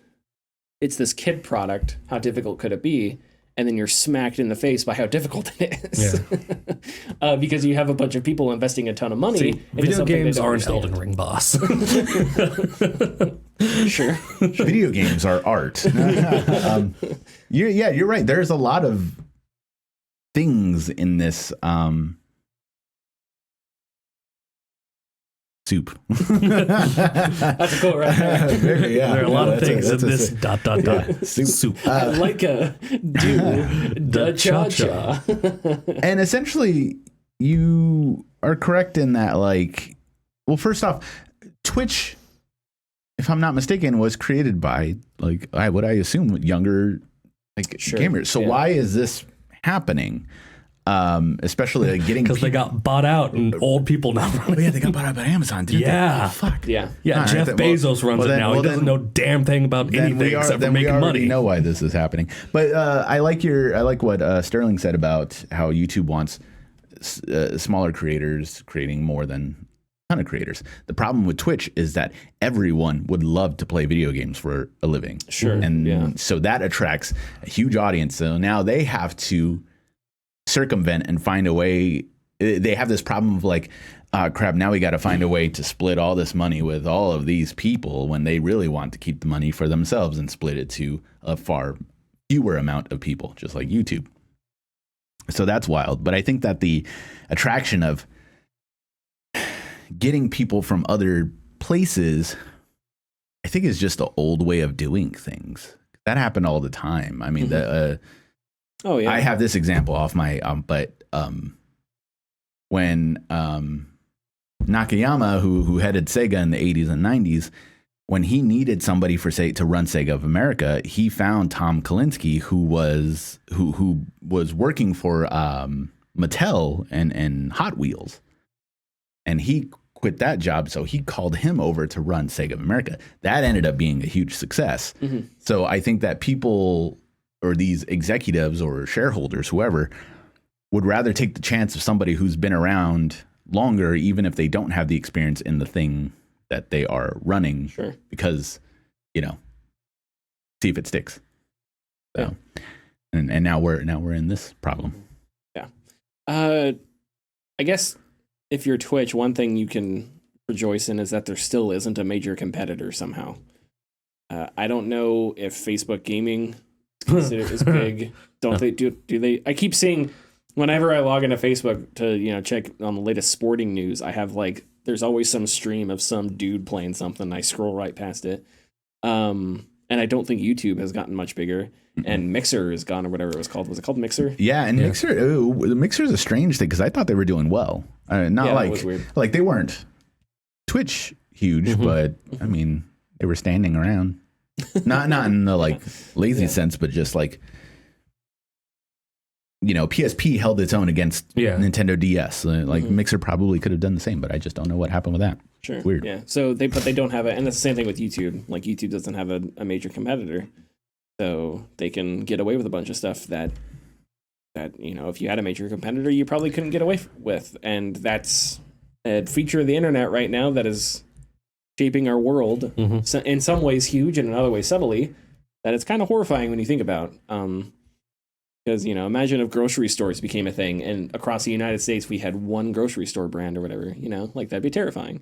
kid product. How difficult could it be? And then you're smacked in the face by how difficult it is. Yeah. Because you have a bunch of people investing a ton of money. See, video games are an Elden Ring boss. Sure. Video games are art. You're right. There's a lot of things in this soup. That's a quote right there. There are a lot of things in this soup. Like a da cha cha. And essentially, you are correct in that, like, well, first off, Twitch, if I'm not mistaken, was created by, like, I assume younger, like, gamers. So why is this happening? Especially like getting because they got bought out and old people now running. Oh, yeah, they got bought out by Amazon, didn't they? Yeah. Oh, fuck. Yeah. Jeff Bezos runs it now. He doesn't know damn thing about anything except for making money. We know why this is happening. But I like what Sterling said about how YouTube wants smaller creators creating more than a ton of creators. The problem with Twitch is that everyone would love to play video games for a living. Sure. And so that attracts a huge audience. So now they have to circumvent and find a way. They have this problem of like, crap, now we got to find a way to split all this money with all of these people when they really want to keep the money for themselves and split it to a far fewer amount of people, just like YouTube. So that's wild. But I think that the attraction of getting people from other places, I think, is just the old way of doing things. That happened all the time. I mean, oh yeah, I have this example off my when Nakayama, who headed Sega in the 80s and 90s, when he needed somebody for to run Sega of America, he found Tom Kalinske, who was working for Mattel and Hot Wheels, and he quit that job, so he called him over to run Sega of America. That ended up being a huge success. So I think that people, or these executives or shareholders, whoever, would rather take the chance of somebody who's been around longer, even if they don't have the experience in the thing that they are running. Sure. Because, see if it sticks. So, and now we're in this problem. Yeah. I guess if you're Twitch, one thing you can rejoice in is that there still isn't a major competitor somehow. I don't know if Facebook gaming considered as big. Don't they do they? I keep seeing whenever I log into Facebook to check on the latest sporting news, I have there's always some stream of some dude playing something. I scroll right past it, and I don't think YouTube has gotten much bigger. And Mixer is gone, or whatever it was called. Was it called Mixer? Yeah, and Mixer is a strange thing because I thought they were doing well. That was weird. Like they weren't Twitch huge, but I mean they were standing around. Not in the lazy sense, but just PSP held its own against Nintendo DS. Mixer probably could have done the same, but I just don't know what happened with that. Sure, it's weird. Yeah, so they don't have it, and that's the same thing with YouTube. Like YouTube doesn't have a major competitor, so they can get away with a bunch of stuff that if you had a major competitor, you probably couldn't get away with, and that's a feature of the internet right now that is shaping our world. So in some ways huge, and in other ways subtly, that it's kind of horrifying when you think about. Because imagine if grocery stores became a thing, and across the United States we had one grocery store brand or whatever. That'd be terrifying.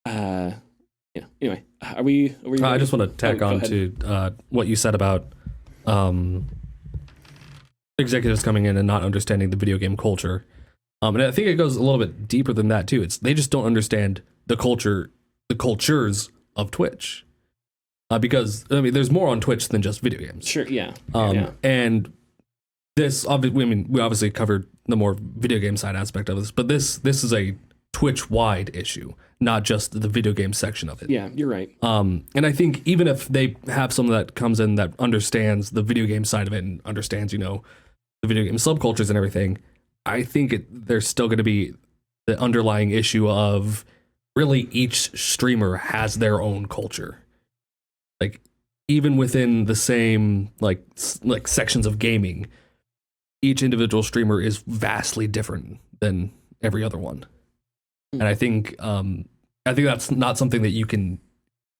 Anyway, are we I just want to tack on to what you said about executives coming in and not understanding the video game culture. And I think it goes a little bit deeper than that too. They just don't understand the cultures of Twitch. Because there's more on Twitch than just video games. Sure, yeah. And this obviously, we obviously covered the more video game side aspect of this, but this is a Twitch-wide issue, not just the video game section of it. Yeah, you're right. And I think even if they have someone that comes in that understands the video game side of it and understands, the video game subcultures and everything, I think there's still going to be the underlying issue of really each streamer has their own culture. Even within the same like sections of gaming, each individual streamer is vastly different than every other one. And I think that's not something that you can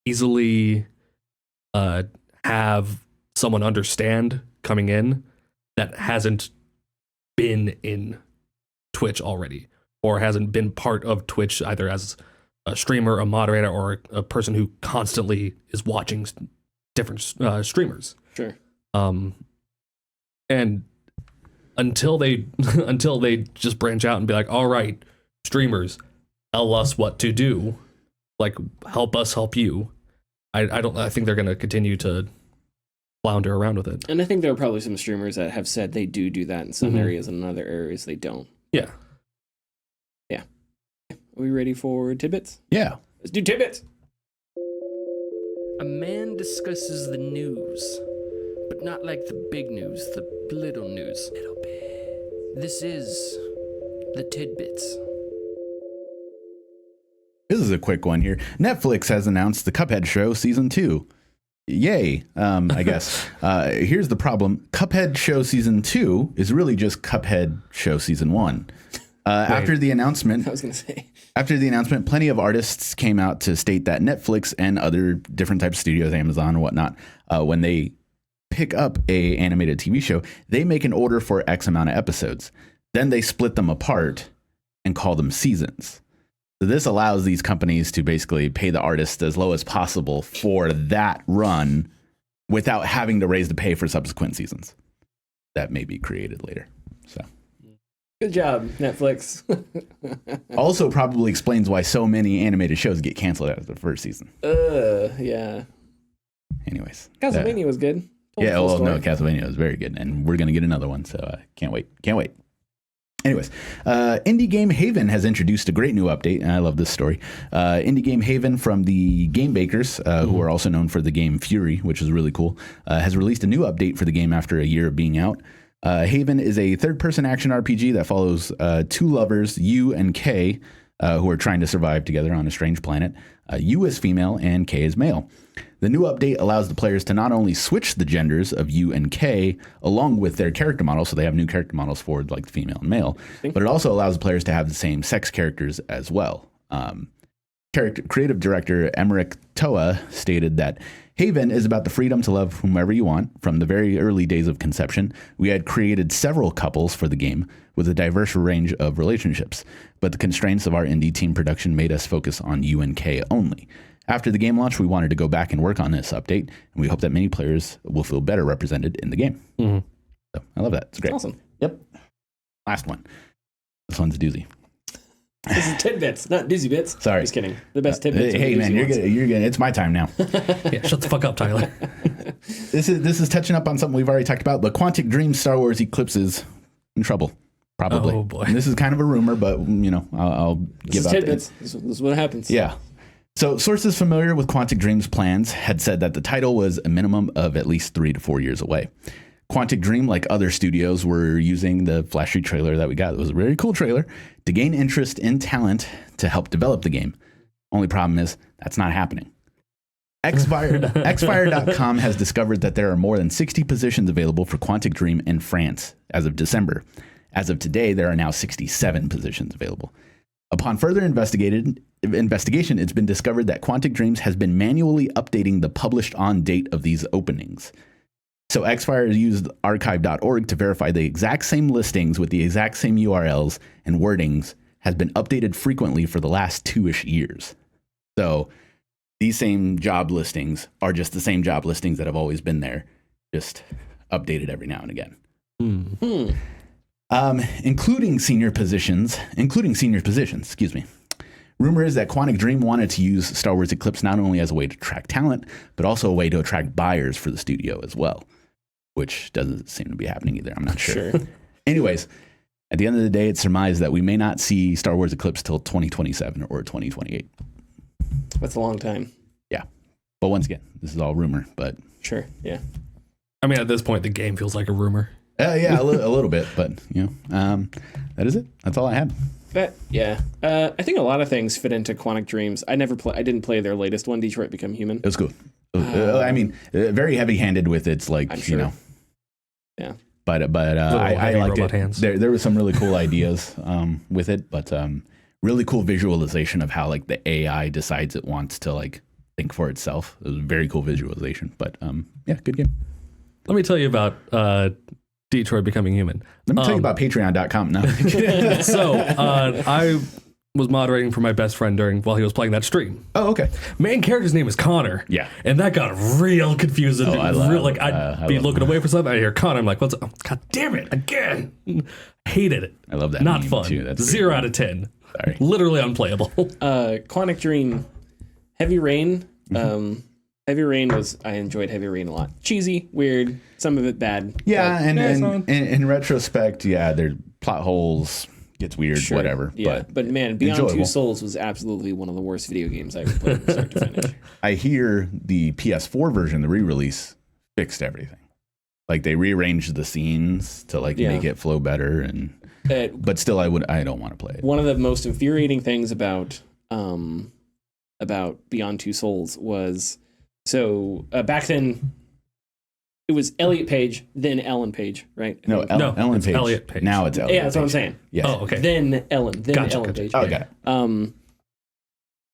easily have someone understand coming in that hasn't been in Twitch already, or hasn't been part of Twitch either as a streamer, a moderator, or a person who constantly is watching different streamers. Sure. And until they just branch out and be like, all right, streamers, tell us what to do. Like, help us help you. I think they're going to continue to flounder around with it. And I think there are probably some streamers that have said they do that in some areas, and in other areas they don't. Yeah. Yeah. Are we ready for tidbits? Yeah. Let's do tidbits. A man discusses the news, but not like the big news, the little news. Little bit. This is the tidbits. This is a quick one here. Netflix has announced the Cuphead show season 2. Yay, I guess. Here's the problem. Cuphead show season 2 is really just Cuphead show season 1. After the announcement, after the announcement, plenty of artists came out to state that Netflix and other different types of studios, Amazon and whatnot, when they pick up a animated TV show, they make an order for X amount of episodes. Then they split them apart and call them seasons. So this allows these companies to basically pay the artist as low as possible for that run without having to raise the pay for subsequent seasons that may be created later. So good job, Netflix. also probably explains why so many animated shows get canceled after the first season. Yeah. Anyways. Castlevania was good. Yeah, well, no, Castlevania was very good, and we're going to get another one, so can't wait. Anyways, Indie Game Haven has introduced a great new update, and I love this story. Indie Game Haven from the Game Bakers, who are also known for the game Fury, which is really cool, has released a new update for the game after a year of being out. Haven is a third-person action RPG that follows two lovers, U and K, who are trying to survive together on a strange planet. U is female and K is male. The new update allows the players to not only switch the genders of U and K along with their character models, so they have new character models for like the female and male, but it also allows the players to have the same sex characters as well. Creative director Emmerich Toa stated that Haven is about the freedom to love whomever you want. From the very early days of conception, we had created several couples for the game with a diverse range of relationships, but the constraints of our indie team production made us focus on U and K only. After the game launch, we wanted to go back and work on this update, and we hope that many players will feel better represented in the game. Mm-hmm. So I love that. It's great. Awesome. Yep. Last one. This one's a doozy. This is tidbits, not dizzy bits. Sorry. Just kidding. The best tidbits. Hey man, you're good. It's my time now. Yeah, shut the fuck up, Tyler. This is touching up on something we've already talked about, but Quantic Dream Star Wars Eclipse is in trouble. Probably. Oh boy. And this is kind of a rumor, but I'll give out tidbits. This is what happens. Yeah. So sources familiar with Quantic Dream's plans had said that the title was a minimum of at least 3 to 4 years away. Quantic Dream, like other studios, were using the flashy trailer that we got. It was a very cool trailer to gain interest in talent to help develop the game. Only problem is that's not happening. Xfire.com has discovered that there are more than 60 positions available for Quantic Dream in France as of December. As of today, there are now 67 positions available. Upon further investigation, it's been discovered that Quantic Dreams has been manually updating the published on date of these openings. So Xfire has used archive.org to verify the exact same listings with the exact same URLs and wordings has been updated frequently for the last 2-ish years. So these same job listings are just the same job listings that have always been there, just updated every now and again. Including senior positions, excuse me. Rumor is that Quantic Dream wanted to use Star Wars Eclipse not only as a way to attract talent, but also a way to attract buyers for the studio as well, which doesn't seem to be happening either. I'm not sure. Anyways, at the end of the day, it's surmised that we may not see Star Wars Eclipse till 2027 or 2028. That's a long time. Yeah. But once again, this is all rumor, but... Sure, yeah. I mean, at this point, the game feels like a rumor. Yeah, a little bit, but, that is it. That's all I had. But yeah, I think a lot of things fit into Quantic Dreams. I didn't play their latest one, Detroit Become Human. It was cool. I mean, very heavy-handed with its like, I'm sure. Yeah. But I liked it. Hands. There were some really cool ideas with it, but really cool visualization of how like the AI decides it wants to like think for itself. It was a very cool visualization. But yeah, good game. Let me tell you about Detroit Becoming Human. Let me tell you about patreon.com now. So I was moderating for my best friend while he was playing that stream. Oh, okay. Main character's name is Connor. Yeah. And that got real confusing. Oh, I'd be looking away for something. I hear Connor. I'm like, what's up? God damn it. Again. Hated it. I love that. Not meme fun. too. That's 0 out of 10. Sorry. Literally unplayable. Quantic Dream, Heavy Rain. Heavy Rain I enjoyed Heavy Rain a lot. Cheesy, weird, some of it bad. Yeah, but, and in retrospect, yeah, their plot holes gets weird, sure, whatever. Yeah, but man, Beyond enjoyable. Two Souls was absolutely one of the worst video games I ever played from start to finish. I hear the PS4 version, the re-release, fixed everything. Like they rearranged the scenes to make it flow better, and but still, I don't want to play it. One of the most infuriating things about Beyond Two Souls was back then. It was Elliot Page, then Ellen Page, right? No, Ellen Page. Elliot Page. Now it's Elliot. Yeah, that's what I'm saying. Yes. Oh, okay. Then Ellen, Gotcha. Page. Oh, got it.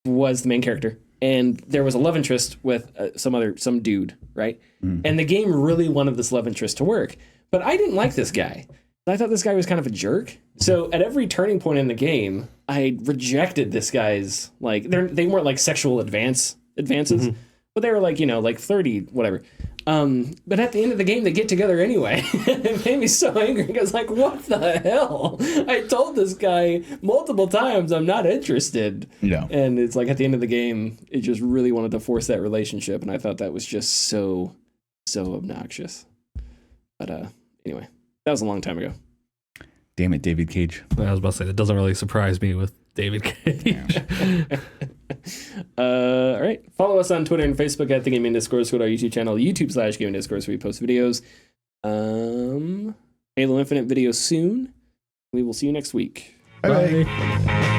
Was the main character, and there was a love interest with some dude, right? And the game really wanted this love interest to work, but I didn't like this guy. I thought this guy was kind of a jerk. So at every turning point in the game, I rejected this guy's they weren't like sexual advances, but they were like 30, whatever. But at the end of the game, they get together anyway. It made me so angry because what the hell? I told this guy multiple times I'm not interested. Yeah. And it's at the end of the game, it just really wanted to force that relationship, and I thought that was just so obnoxious. But anyway, that was a long time ago. Damn it, David Cage. I was about to say, that doesn't really surprise me with David Cage. All right. Follow us on Twitter and Facebook at The Gaming Discourse. Go to our YouTube channel, YouTube/Gaming Discourse, where we post videos. Halo Infinite video soon. We will see you next week. Bye. Bye.